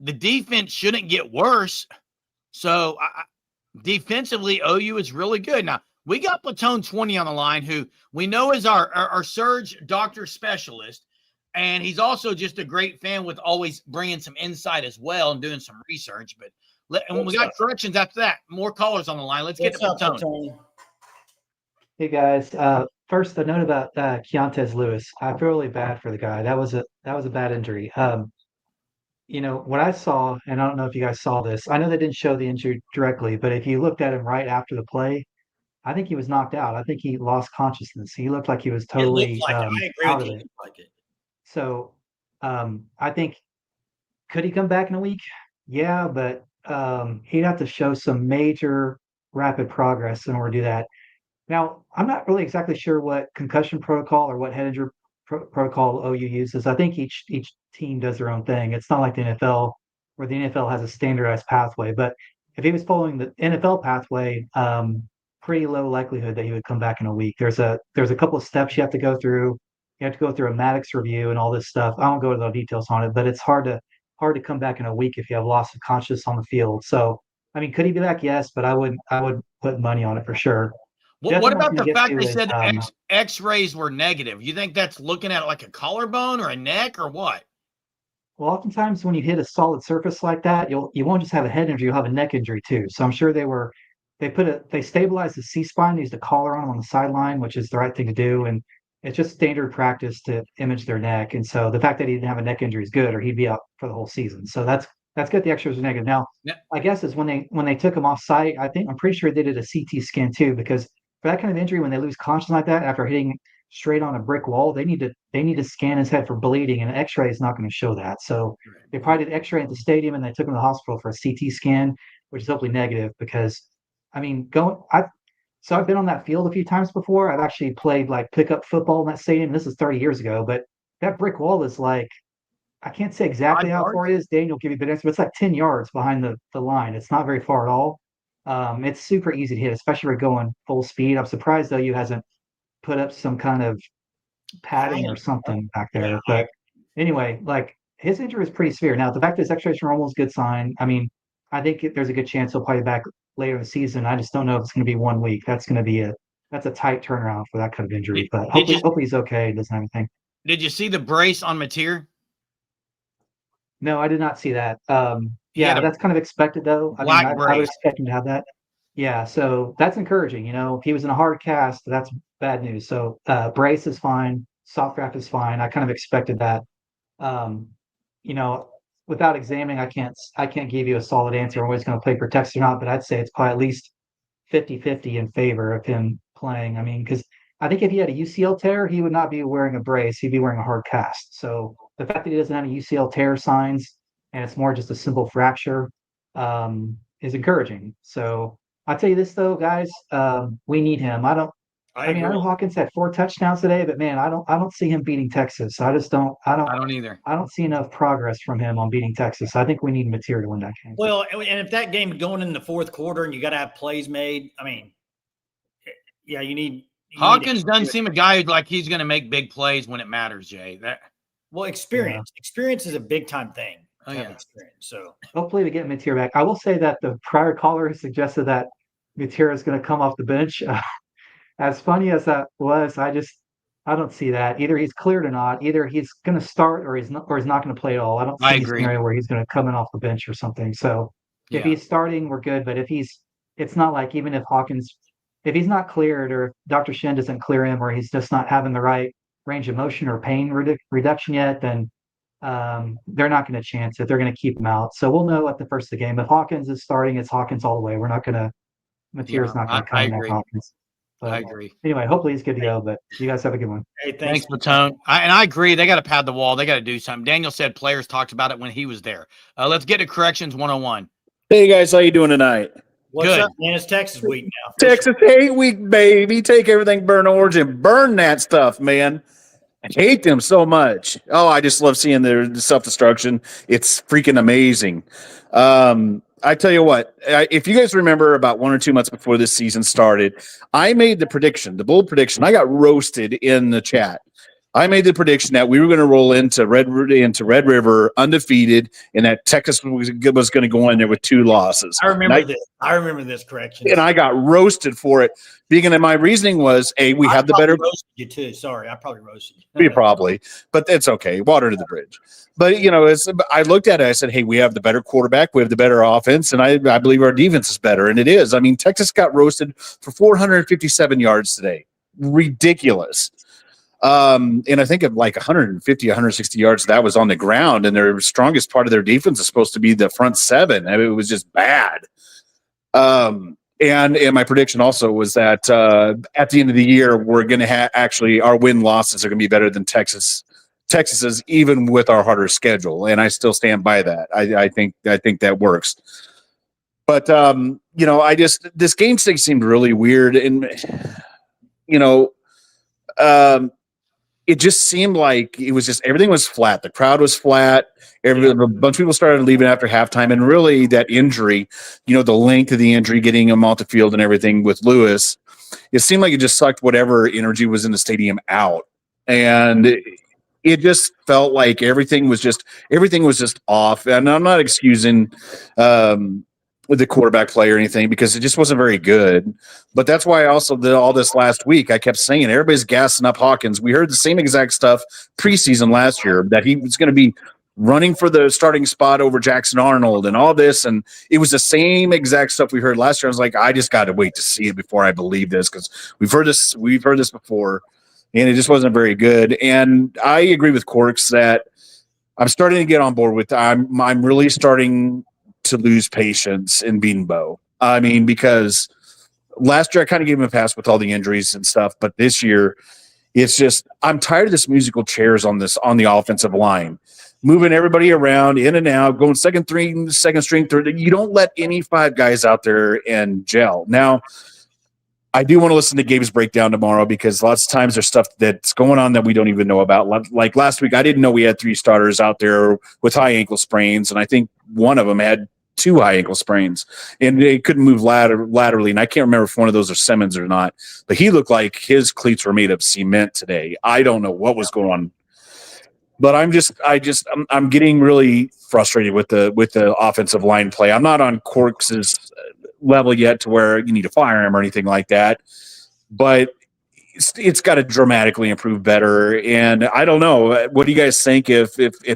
the defense shouldn't get worse. So defensively, OU is really good. Now, we got Platoon 20 on the line, who we know is our surge doctor specialist. And he's also just a great fan with always bringing some insight as well and doing some research. But and we got corrections after that. More callers on the line. Let's get to Platoon. Hey, guys. First, a note about Keontez Lewis. I feel really bad for the guy. That was a bad injury. What I saw, and I don't know if you guys saw this. I know they didn't show the injury directly, but if you looked at him right after the play, I think he was knocked out. I think he lost consciousness. He looked like he was totally I agree out with of you. it. So I think, could he come back in a week? Yeah, but he'd have to show some major rapid progress in order to do that. Now, I'm not really exactly sure what concussion protocol or what head injury protocol OU uses. I think each team does their own thing. It's not like the NFL, where the NFL has a standardized pathway. But if he was following the NFL pathway, pretty low likelihood that he would come back in a week. There's a couple of steps you have to go through. You have to go through a Maddox review and all this stuff. I won't go into the details on it, but it's hard to come back in a week if you have loss of consciousness on the field. So, I mean, could he be back? Yes, but I would put money on it for sure. What about the fact they said X-rays were negative? You think that's looking at like a collarbone or a neck or what? Well, oftentimes when you hit a solid surface like that, you won't just have a head injury, you'll have a neck injury too. So I'm sure they stabilized the C-spine, used a collar on them on the sideline, which is the right thing to do. And it's just standard practice to image their neck. And so the fact that he didn't have a neck injury is good, or he'd be out for the whole season. So that's good. The X-rays are negative. Now, I guess is when they took him off site, I'm pretty sure they did a CT scan too, because for that kind of injury, when they lose consciousness like that after hitting straight on a brick wall, they need to scan his head for bleeding, and an X-ray is not going to show that. So they probably did X-ray at the stadium, and they took him to the hospital for a CT scan, which is hopefully negative. Because I mean, I've been on that field a few times before. I've actually played like pickup football in that stadium. This is 30 years ago, but that brick wall is like, I can't say exactly how far it is. Daniel will give you a bit answer, but it's like 10 yards behind the line. It's not very far at all. It's super easy to hit, especially if you're going full speed. I'm surprised though you hasn't put up some kind of padding or something back there. Yeah. But anyway, like his injury is pretty severe. Now, the fact that his X-rays are normal is a good sign. I mean, I think there's a good chance he'll probably be back later in the season. I just don't know if it's going to be 1 week. That's a tight turnaround for that kind of injury. But hopefully he's okay. Doesn't have anything. Did you see the brace on Mateer? No, I did not see that. Yeah, that's kind of expected though. I would expect him to have that. Yeah, so that's encouraging. If he was in a hard cast, that's bad news. So brace is fine, soft graft is fine. I kind of expected that. Without examining, I can't give you a solid answer on whether he's going to play for Texas or not, but I'd say it's probably at least 50-50 in favor of him playing. I mean, because I think if he had a UCL tear, he would not be wearing a brace. He'd be wearing a hard cast. So the fact that he doesn't have a UCL tear signs and it's more just a simple fracture is encouraging. So I'll tell you this though, guys, we need him. I know Hawkins had 4 touchdowns today, but man, I don't see him beating Texas. I don't either. I don't see enough progress from him on beating Texas. I think we need Mateer to win that game. Well, and if that game going in the fourth quarter and you got to have plays made, I mean, yeah, you need. Hawkins doesn't seem a guy who's like he's going to make big plays when it matters, Jay. Experience. Yeah. Experience is a big time thing. Oh, yeah. Experience. So hopefully we get Mateer back. I will say that the prior caller suggested that Mateer is going to come off the bench. As funny as that was, I don't see that. Either he's cleared or not. Either he's going to start or he's not going to play at all. I don't see a scenario where he's going to come in off the bench or something. So if he's starting, we're good. But it's not like even if Hawkins, if he's not cleared or if Dr. Shin doesn't clear him or he's just not having the right range of motion or pain reduction yet, then they're not going to chance it. They're going to keep him out. So we'll know at the first of the game. If Hawkins is starting, it's Hawkins all the way. We're not going to, Mateer's not going to come in at Hawkins. But I agree. Anyway, hopefully he's good to go, but you guys have a good one. Hey, thanks Matone. I agree. They got to pad the wall. They got to do something. Daniel said players talked about it when he was there. Let's get to corrections 101. Hey, guys. How you doing tonight? What's up, man? It's Texas week now. Texas hate week, baby. Take everything burn orange and burn that stuff, man. I hate them so much. Oh, I just love seeing their self-destruction. It's freaking amazing. I tell you what, if you guys remember about 1 or 2 months before this season started, I made the bold prediction. I got roasted in the chat I made the prediction that we were going to roll into Red River undefeated, and that Texas was going to go in there with 2 losses. I remember this correction, and I got roasted for it. Being my reasoning was, we have the better. Roasted you too. Sorry, I probably roasted you. We probably, but it's okay. Water to the bridge. But I looked at it. I said, "Hey, we have the better quarterback. We have the better offense, and I believe our defense is better." And it is. I mean, Texas got roasted for 457 yards today. Ridiculous. And I think of like 150, 160 yards that was on the ground, and their strongest part of their defense is supposed to be the front 7. I mean, it was just bad. And my prediction also was that at the end of the year, we're going to actually our win losses are going to be better than Texas's, even with our harder schedule. And I still stand by that. I think that works. But this game today seemed really weird, and it just seemed like it was just everything was flat. The crowd was flat. A bunch of people started leaving after halftime, and really that injury, the length of the injury, getting him off the field and everything with Lewis, it seemed like it just sucked whatever energy was in the stadium out, and it just felt like everything was just off. And I'm not excusing with the quarterback play or anything, because it just wasn't very good. But that's why I also did all this last week. I kept saying everybody's gassing up Hawkins. We heard the same exact stuff preseason last year, that he was going to be running for the starting spot over Jackson Arnold and all this. And it was the same exact stuff we heard last year. I was like, I just got to wait to see it before I believe this, because we've heard this before, and it just wasn't very good. And I agree with Corks that I'm starting to get on board with. I'm really starting to lose patience in Beanbo. I mean, because last year I kind of gave him a pass with all the injuries and stuff, but this year it's just, I'm tired of this musical chairs on the offensive line, moving everybody around in and out, going second string, third. You don't let any 5 guys out there and gel. Now, I do want to listen to Gabe's breakdown tomorrow, because lots of times there's stuff that's going on that we don't even know about. Like last week, I didn't know we had 3 starters out there with high ankle sprains, and I think one of them had 2 high ankle sprains, and they couldn't move laterally. And I can't remember if one of those are Simmons or not, but he looked like his cleats were made of cement today. I don't know what was going on, but I'm getting really frustrated with the offensive line play. I'm not on Corks's level yet to where you need to fire him or anything like that, but it's got to dramatically improve better. And I don't know, what do you guys think if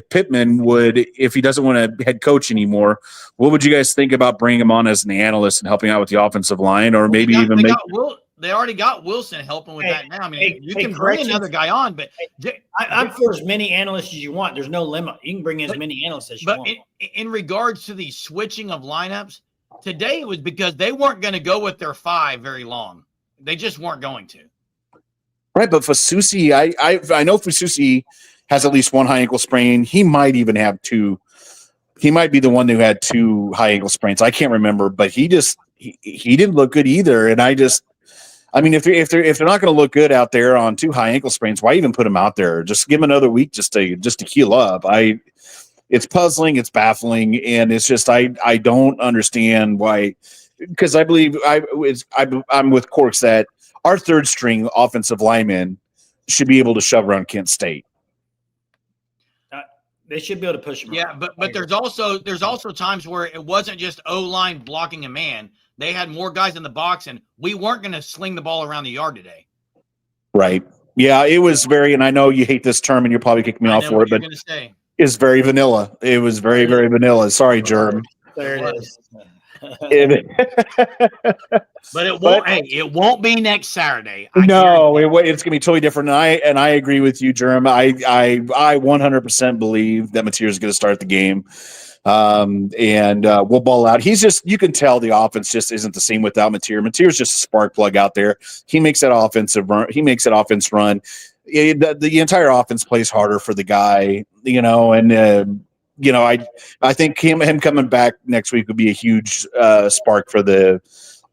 Pittman would, if he doesn't want to head coach anymore, what would you guys think about bringing him on as an analyst and helping out with the offensive line, or maybe they already got Wilson helping with that now. I mean, you can bring another guy on, but I'm for as many analysts as you want. There's no limit. You can bring in as many analysts as you want. But in regards to the switching of lineups, today it was because they weren't going to go with their 5 very long. They just weren't going to. Right, but Fasusi, I know Fasusi has at least 1 high ankle sprain. He might even have 2. He might be the one who had 2 high ankle sprains. I can't remember, but he didn't look good either. And I mean, if they're not going to look good out there on 2 high ankle sprains, why even put him out there? Just give him another week just to heal up. It's puzzling, it's baffling, and it's just I don't understand why. Because I believe I'm with Corks that our 3rd string offensive linemen should be able to shove around Kent State. They should be able to push him. Yeah, but there's also times where it wasn't just O-line blocking a man. They had more guys in the box, and we weren't going to sling the ball around the yard today. Right. Yeah, it was very, and I know you hate this term, and you'll probably kick me off for it, but it's very vanilla. It was very, very vanilla. Sorry, Germ. There it is. But it won't be next Saturday. It's going to be totally different. And I agree with you, Germ. I 100% believe that Mateer is going to start the game. And we'll ball out. You can tell the offense just isn't the same without Mateer. Mateer's just a spark plug out there. He makes that offense run. The entire offense plays harder for the guy, and I think him coming back next week would be a huge spark for the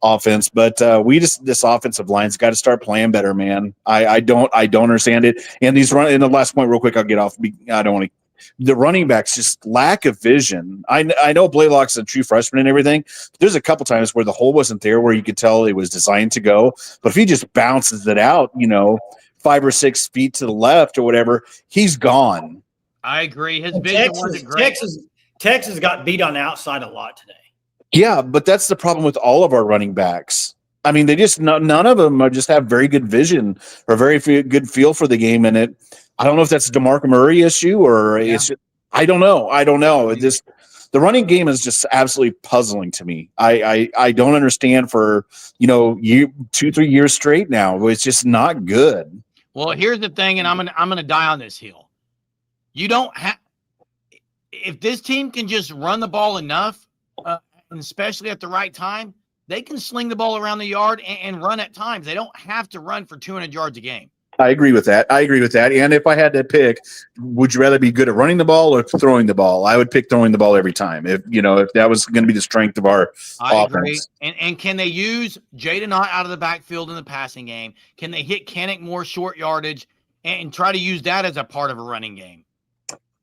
offense. But this offensive line's got to start playing better, man. I don't understand it. And and the last point, real quick, I'll get off. I don't want to. The running backs just lack of vision. I know Blaylock's a true freshman and everything. But there's a couple times where the hole wasn't there, where you could tell it was designed to go. But if he just bounces it out, 5 or 6 feet to the left or whatever, he's gone. I agree. His vision wasn't great. Texas got beat on the outside a lot today. Yeah, but that's the problem with all of our running backs. I mean, they just none of them just have very good vision or very good feel for the game. And I don't know if that's a DeMarco Murray issue or it's. I don't know. The running game is just absolutely puzzling to me. I don't understand for 2-3 years straight now. It's just not good. Well, here's the thing, and I'm gonna die on this hill. You don't have if this team can just run the ball enough, and especially at the right time, they can sling the ball around the yard and run at times. They don't have to run for 200 yards a game. I agree with that. And if I had to pick, would you rather be good at running the ball or throwing the ball? I would pick throwing the ball every time. If that was going to be the strength of our offense. Agree. And can they use Jaden Hott out of the backfield in the passing game? Can they hit Kennick more short yardage and try to use that as a part of a running game?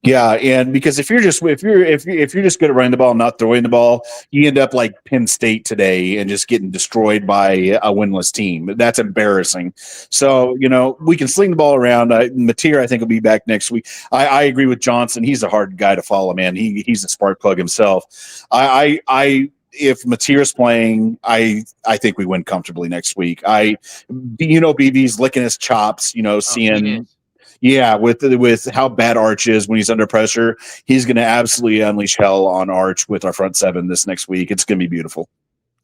Yeah, and because if you're just good at running the ball and not throwing the ball, you end up like Penn State today and just getting destroyed by a winless team. That's embarrassing. So we can sling the ball around. Mateer, I think, will be back next week. I agree with Johnson. He's a hard guy to follow, man. He's a spark plug himself. If Mateer's playing, I think we win comfortably next week. BB's licking his chops. Seeing. Yeah, with how bad Arch is when he's under pressure, he's going to absolutely unleash hell on Arch with our front seven this next week. It's going to be beautiful.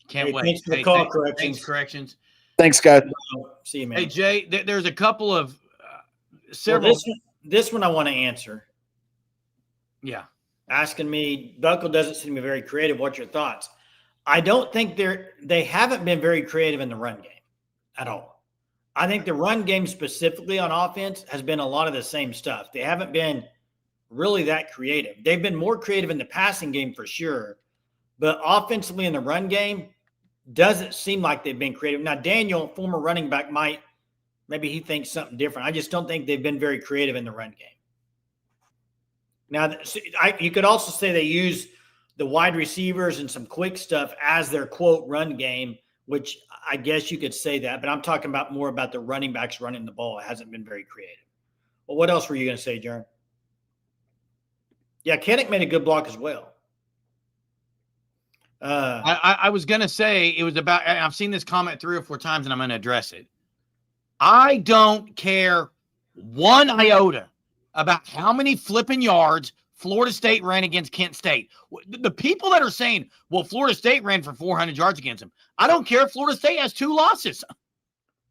Can't wait. Thanks for the call, corrections. Thanks, corrections. Thanks, guys. See you, man. Hey, Jay, there's a couple of several. Well, this one I want to answer. Yeah. Asking me, Buckle doesn't seem to be very creative. What's your thoughts? I don't think they haven't been very creative in the run game at all. I think the run game specifically on offense has been a lot of the same stuff. They haven't been really that creative. They've been more creative in the passing game for sure, but offensively in the run game doesn't seem like they've been creative. Now, Daniel, former running back, maybe he thinks something different. I just don't think they've been very creative in the run game. Now, you could also say they use the wide receivers and some quick stuff as their, quote, run game, which I guess you could say that, but I'm talking more about the running backs running the ball. It hasn't been very creative. Well, what else were you going to say, Jaron? Yeah, Kennick made a good block as well. I was going to say it was about – I've seen this comment 3 or 4 times, and I'm going to address it. I don't care one iota about how many flipping yards Florida State ran against Kent State. The people that are saying, well, Florida State ran for 400 yards against them. I don't care if Florida State has 2 losses.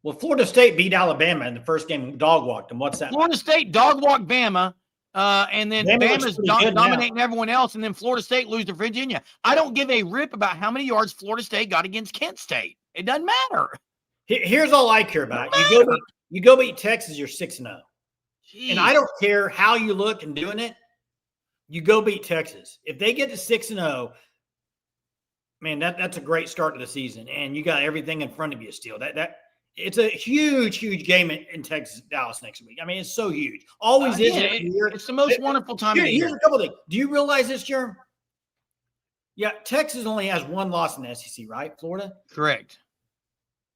Well, Florida State beat Alabama in the first game, dog walked them. What's that? Florida State dog walked Bama, and then Bama's dominating everyone else, and then Florida State lose to Virginia. I don't give a rip about how many yards Florida State got against Kent State. It doesn't matter. Here's all I care about. You go beat Texas, you're 6-0. And I don't care how you look and doing it. You go beat Texas. If they get to 6-0, man, that's a great start to the season, and you got everything in front of you still. That it's a huge game in Texas, Dallas next week. I mean, it's so huge. Always is. It's the most wonderful time of the year. Here's a couple things. Do you realize this, Jerm? Yeah, Texas only has 1 loss in the SEC, right? Florida? Correct.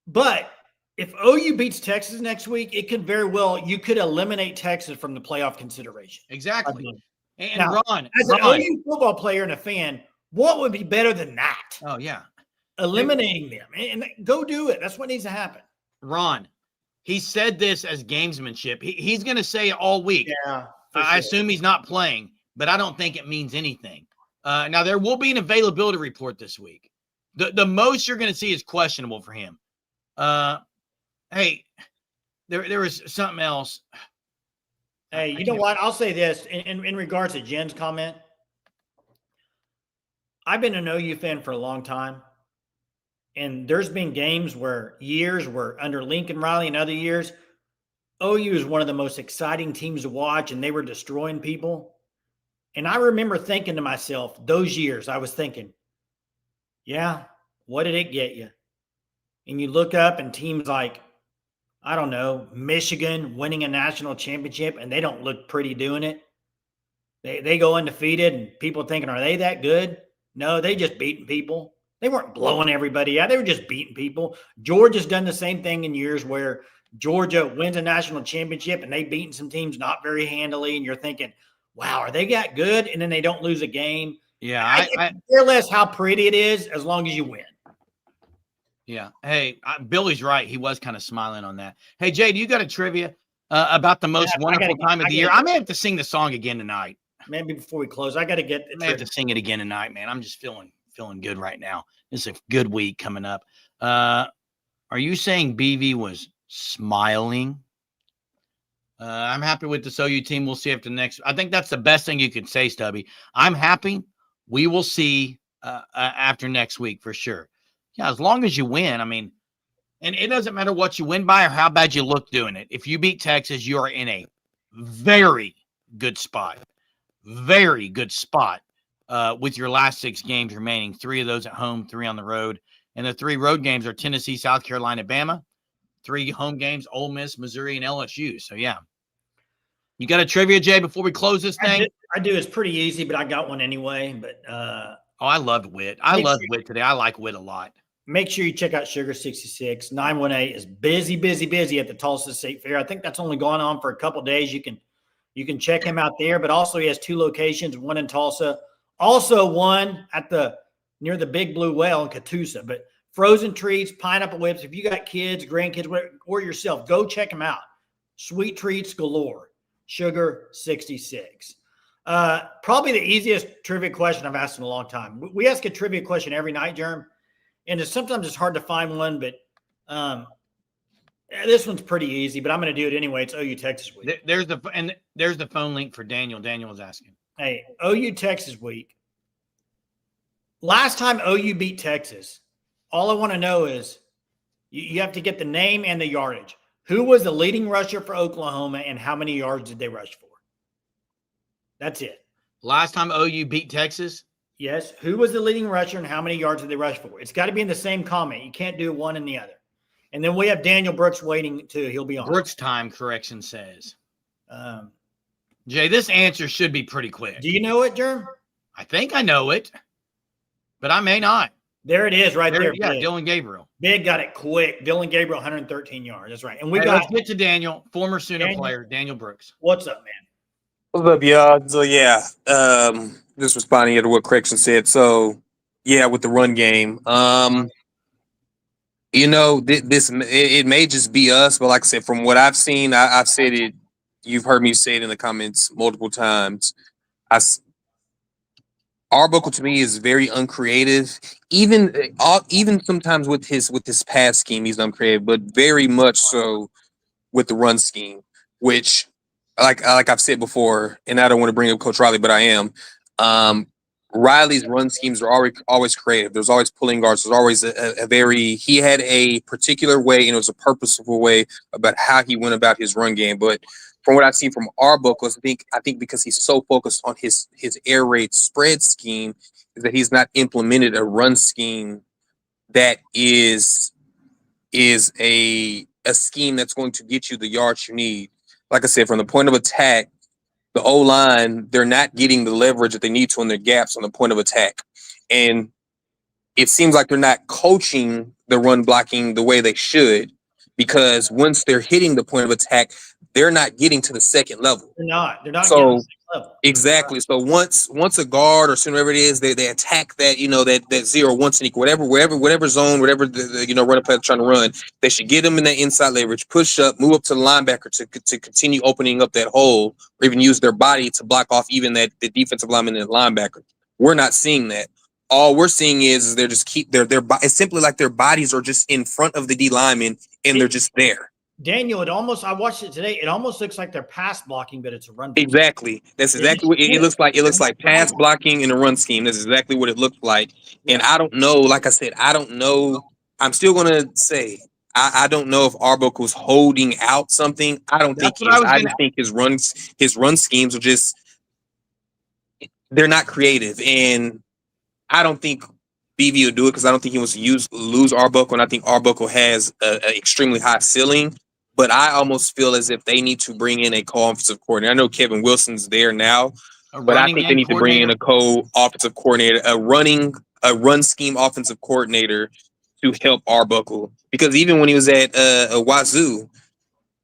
But if OU beats Texas next week, it could very well – you could eliminate Texas from the playoff consideration. Exactly. And now, Ron, as an OU football player and a fan, what would be better than that? Oh, yeah. Eliminating them. And go do it. That's what needs to happen. Ron, he said this as gamesmanship. He's going to say it all week. Yeah. I assume he's not playing, but I don't think it means anything. Now, there will be an availability report this week. The most you're going to see is questionable for him. Hey, there was something else. Hey, you know what? I'll say this in regards to Jen's comment. I've been an OU fan for a long time, and there's been years where under Lincoln Riley and other years, OU is one of the most exciting teams to watch, and they were destroying people. And I remember thinking to myself, those years, I was thinking, yeah, what did it get you? And you look up and teams like, I don't know, Michigan winning a national championship, and they don't look pretty doing it. They go undefeated, and people thinking, are they that good? No, they just beating people. They weren't blowing everybody out. They were just beating people. Georgia's done the same thing in years where Georgia wins a national championship and they've beaten some teams not very handily, and you're thinking, wow, are they that good? And then they don't lose a game. Yeah, I care less how pretty it is as long as you win. Yeah. Hey, Billy's right. He was kind of smiling on that. Hey, Jay, do you got a trivia about the most wonderful time of the year? I may have to sing the song again tonight. Maybe before we close, I got to get. I may have to sing it again tonight, man. I'm just feeling good right now. It's a good week coming up. Are you saying BV was smiling? I'm happy with this OU team. We'll see after next. I think that's the best thing you could say, Stubby. I'm happy. We will see after next week for sure. Yeah, as long as you win, I mean, and it doesn't matter what you win by or how bad you look doing it. If you beat Texas, you are in a very good spot. Very good spot with your last 6 games remaining. 3 of those at home, 3 on the road. And the 3 road games are Tennessee, South Carolina, Bama. 3 home games, Ole Miss, Missouri, and LSU. So, yeah. You got a trivia, Jay, before we close this thing? I do. It's pretty easy, but I got one anyway. But I loved Wit. I loved Wit today. I like Wit a lot. Make sure you check out Sugar 66. 918 is busy at the Tulsa State Fair. I think that's only gone on for a couple days. You can check him out there, but also he has 2 locations, one in Tulsa, also one at near the Big Blue Whale in Catoosa. But frozen treats, pineapple whips, if you got kids, grandkids, or yourself, go check him out. Sweet treats galore. Sugar 66. Probably the easiest trivia question I've asked in a long time. We ask a trivia question every night, Jerm. And sometimes it's hard to find one, but this one's pretty easy. But I'm going to do it anyway. It's OU Texas week. There's the phone link for Daniel. Daniel was asking. Hey, OU Texas week. Last time OU beat Texas, all I want to know is you have to get the name and the yardage. Who was the leading rusher for Oklahoma, and how many yards did they rush for? That's it. Last time OU beat Texas? Yes. Who was the leading rusher and how many yards did they rush for? It's got to be in the same comment. You can't do one and the other. And then we have Daniel Brooks waiting too. He'll be on. Brooks time correction says. Jay, this answer should be pretty quick. Do you know it, Jerm? I think I know it, but I may not. There it is right there. Yeah, Big. Dylan Gabriel. Big got it quick. Dylan Gabriel, 113 yards. That's right. And let's get to Daniel, former Sooner player, Daniel Brooks. What's up, man? What's up, y'all? So, yeah, just responding to what Correction said. So, yeah, with the run game, it may just be us, but like I said, from what I've seen, I've said it. You've heard me say it in the comments multiple times. Arbuckle to me is very uncreative. Even sometimes with his pass scheme, he's uncreative, but very much so with the run scheme, which. Like I've said before, and I don't want to bring up Coach Riley, but I am. Riley's run schemes are always creative. There's always pulling guards. There's always he had a particular way, and it was a purposeful way about how he went about his run game. But from what I've seen from Arbuckle, I think because he's so focused on his air raid spread scheme, is that he's not implemented a run scheme that is a scheme that's going to get you the yards you need. Like I said, from the point of attack, the O-line, they're not getting the leverage that they need to in their gaps on the point of attack. And it seems like they're not coaching the run blocking the way they should, because once they're hitting the point of attack, they're not getting to the second level. They're not getting to the So second level. exactly. So once a guard or whatever it is, they attack that, that 0-1 sneak, whatever zone, whatever the run play they're trying to run, they should get them in that inside leverage, push up, move up to the linebacker to continue opening up that hole, or even use their body to block off even the defensive lineman and the linebacker. We're not seeing that. All we're seeing is they're just it's simply like their bodies are just in front of the D lineman and they're just there. Daniel, I watched it today. It almost looks like they're pass blocking, but it's a run. Exactly. That's exactly what it looks like. It looks like pass blocking in a run scheme. That's exactly what it looks like. And I don't know, like I said, I don't know. I'm still going to say, I don't know if Arbuckle's holding out something. I don't think he is. I just think his run schemes are just, they're not creative. And I don't think BV will do it because I don't think he wants to lose Arbuckle. And I think Arbuckle has an extremely high ceiling. But I almost feel as if they need to bring in a co-offensive coordinator. I know Kevin Wilson's there now, but I think they need to bring in a co-offensive coordinator, a run scheme offensive coordinator to help Arbuckle. Because even when he was at Wazoo,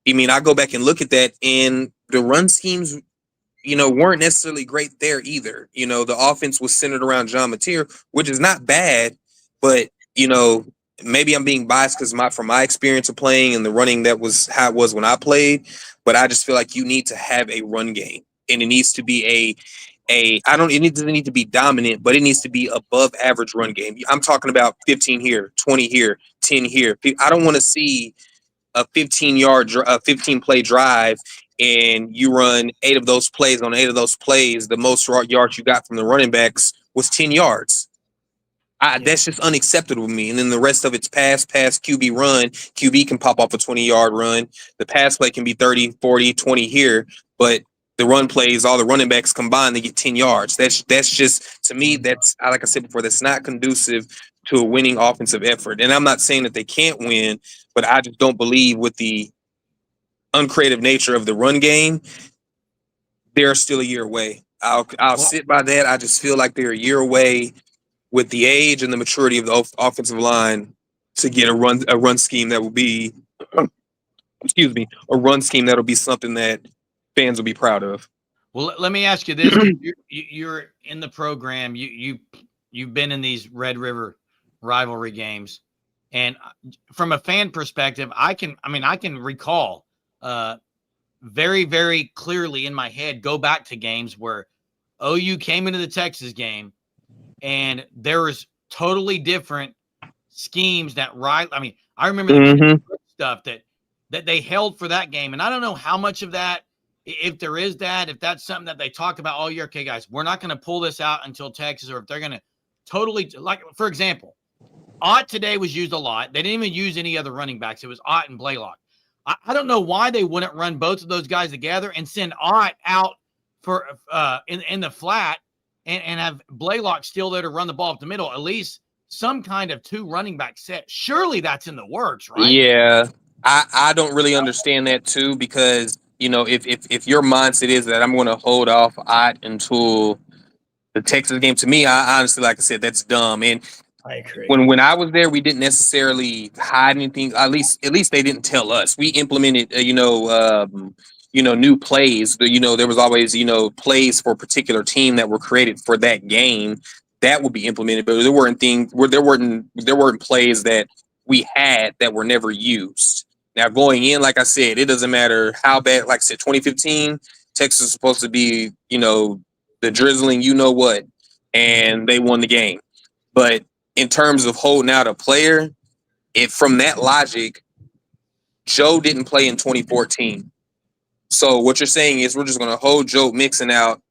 I mean, I go back and look at that, and the run schemes, weren't necessarily great there either. The offense was centered around John Mateer, which is not bad, but maybe I'm being biased because from my experience of playing and the running, that was how it was when I played. But I just feel like you need to have a run game, and it needs to be it doesn't need to be dominant, but it needs to be above average run game. I'm talking about 15 here, 20 here, 10 here. I don't want to see a 15 play drive and you run 8 of those plays. On 8 of those plays, the most yards you got from the running backs was 10 yards. That's just unacceptable to me. And then the rest of it's pass, QB, run. QB can pop off a 20-yard run. The pass play can be 30, 40, 20 here, but the run plays, all the running backs combined, they get 10 yards. That's just, to me, that's, like I said before, that's not conducive to a winning offensive effort. And I'm not saying that they can't win, but I just don't believe with the uncreative nature of the run game, they're still a year away. I'll sit by that. I just feel like they're a year away with the age and the maturity of the offensive line to get a run scheme that will be, a run scheme that'll be something that fans will be proud of. Well, let me ask you this: you're in the program. You've been in these Red River rivalry games, and from a fan perspective, I can recall very, very clearly in my head, go back to games where OU came into the Texas game and there was totally different schemes I remember the stuff that they held for that game. And I don't know how much of that, if there is that, if that's something that they talk about all year. Okay, guys, we're not going to pull this out until Texas, or if they're going to totally, like, for example, Ott today was used a lot. They didn't even use any other running backs. It was Ott and Blaylock. I don't know why they wouldn't run both of those guys together and send Ott out for in the flat and have Blaylock still there to run the ball up the middle. At least some kind of 2 running back set. Surely that's in the works, right? Yeah, I don't really understand that too, because if your mindset is that I'm going to hold off Ott until the Texas game, to me, I honestly, like I said, that's dumb. And I agree. When I was there, we didn't necessarily hide anything. At least they didn't tell us. We implemented, new plays. There was always, plays for a particular team that were created for that game that would be implemented. But there weren't plays that we had that were never used. Now going in, like I said, it doesn't matter how bad. Like I said, 2015, Texas is supposed to be, the drizzling, what, and they won the game. But in terms of holding out a player, from that logic, Joe didn't play in 2014. So what you're saying is we're just going to hold Joe Mixon out,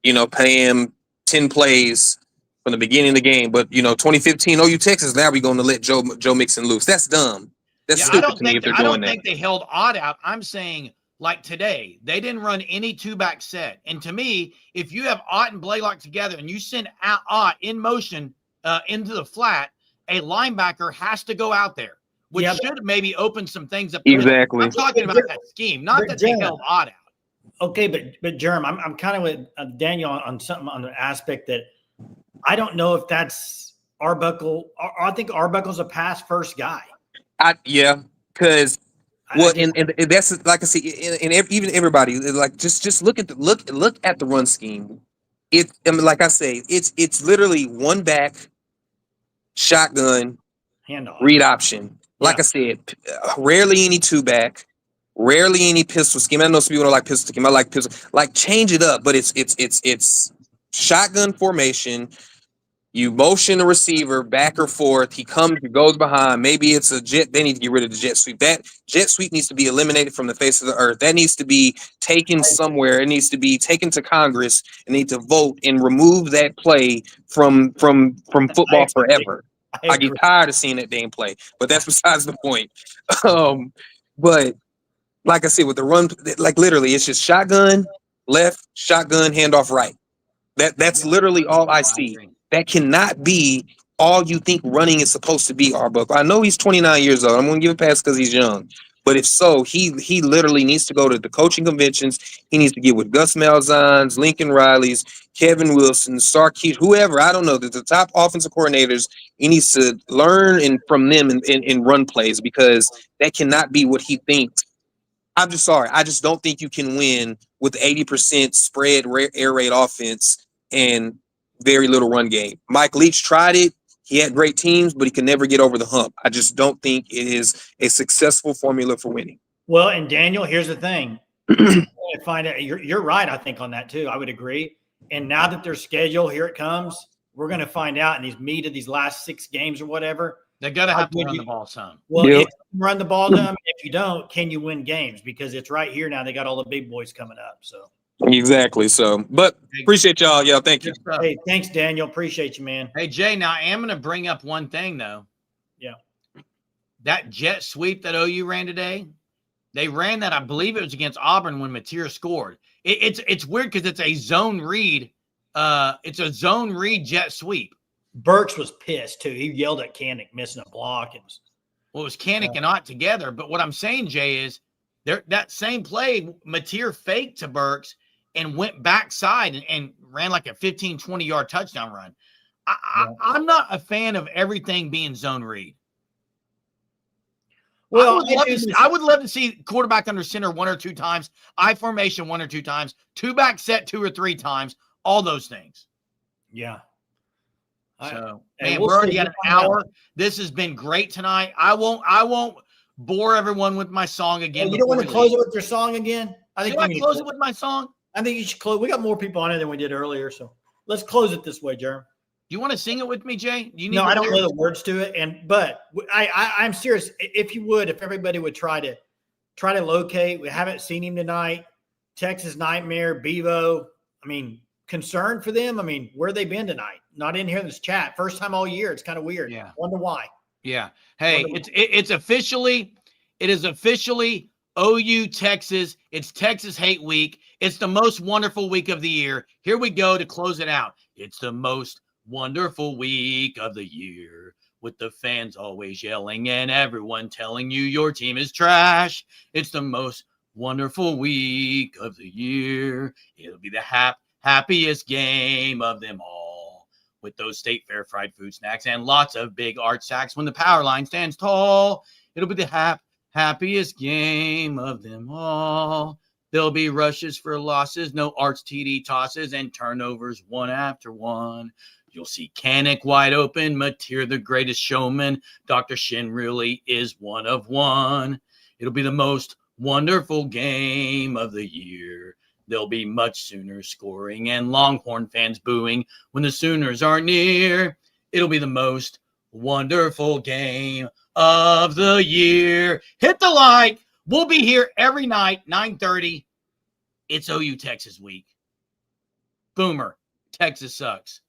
pay him 10 plays from the beginning of the game. But, 2015, OU Texas, now we're going to let Joe Mixon loose. That's dumb. That's stupid to me if they're doing that. I don't think they held Ott out. I'm saying, like today, they didn't run any 2-back set. And to me, if you have Ott and Blaylock together and you send Ott in motion into the flat, a linebacker has to go out there, which should maybe open some things up. Exactly. I'm talking about that scheme, not that they held Ott out. Okay, but Jerem, I'm kind of with Daniel on something on the aspect that I don't know if that's Arbuckle. I think Arbuckle's a pass first guy. Because and that's, like I said, and even everybody, like just look at the run scheme. Like I say, it's literally 1 back, shotgun, handoff, read option. Like I said, rarely any 2-back, rarely any pistol scheme. I know some people don't like pistol scheme. I like pistol. Like, change it up, but it's shotgun formation. You motion the receiver back or forth. He comes, he goes behind. Maybe it's a jet. They need to get rid of the jet sweep. That jet sweep needs to be eliminated from the face of the earth. That needs to be taken somewhere. It needs to be taken to Congress and need to vote and remove that play from football forever. I get tired of seeing that damn play, but that's besides the point. But like I said, with the run, like literally, it's just shotgun left, shotgun handoff right. That's literally all I see. That cannot be all you think running is supposed to be, Arbuckle. I know he's 29 years old. I'm going to give a pass because he's young. But if so, he literally needs to go to the coaching conventions. He needs to get with Gus Malzahn's, Lincoln Riley's, Kevin Wilson, Sarkis, whoever. I don't know. The top offensive coordinators. He needs to learn from them and run plays, because that cannot be what he thinks I'm just sorry. I just don't think you can win with 80% spread air raid offense and very little run game. Mike Leach tried it. He had great teams, but he can never get over the hump. I just don't think it is a successful formula for winning. Well, and Daniel, here's the thing. Find out. You're right, I think, on that too. I would agree. And now that their schedule, here it comes, we're going to find out in these meat of these last 6 games or whatever. They got to have to run the ball some. Well, if you run the ball to them, if you don't, can you win games? Because it's right here now. They got all the big boys coming up. So exactly. So, but appreciate y'all. Yeah, thank you. Hey, thanks, Daniel. Appreciate you, man. Hey, Jay. Now I am going to bring up one thing though. Yeah. That jet sweep that OU ran today. They ran that, I believe it was against Auburn when Mateer scored. It's weird because it's a zone read. It's a zone read jet sweep. Burks was pissed too. He yelled at Kanik missing a block. It was Kanik and Ott together. But what I'm saying, Jay, is that same play, Mateer faked to Burks and went backside and ran like a 15, 20-yard touchdown run. I'm not a fan of everything being zone read. Well, I would love to see quarterback under center 1 or 2 times, I formation 1 or 2 times, 2-back set 2 or 3 times, all those things. Yeah. So, man, we're already at an hour. This has been great tonight. I won't bore everyone with my song again. You don't want to close it with your song again? I think we close it with my song. I think you should close. We got more people on it than we did earlier, so let's close it this way, Jerm. Do you want to sing it with me, Jay? No, I don't know the words to it, but I'm serious. If you would, if everybody would try to locate. We haven't seen him tonight. Texas Nightmare, Bevo. I mean, concerned for them. I mean, where they been tonight? Not in here in this chat. First time all year. It's kind of weird. Yeah. Wonder why. Yeah. Hey, it is officially OU Texas. It's Texas Hate Week. It's the most wonderful week of the year. Here we go to close it out. It's the most wonderful week of the year, with the fans always yelling and everyone telling you your team is trash. It's the most wonderful week of the year. It'll be the happiest game of them all, with those State Fair fried food snacks and lots of big art sacks when the power line stands tall. It'll be the happiest game of them all. There'll be rushes for losses, no arts TD tosses, and turnovers one after one. You'll see Kanik wide open, Mateer the greatest showman. Dr. Shin really is one of one. It'll be the most wonderful game of the year. There'll be much Sooner scoring and Longhorn fans booing when the Sooners are near. It'll be the most wonderful game of the year. Hit the like. We'll be here every night, 9:30. It's OU Texas week. Boomer, Texas sucks.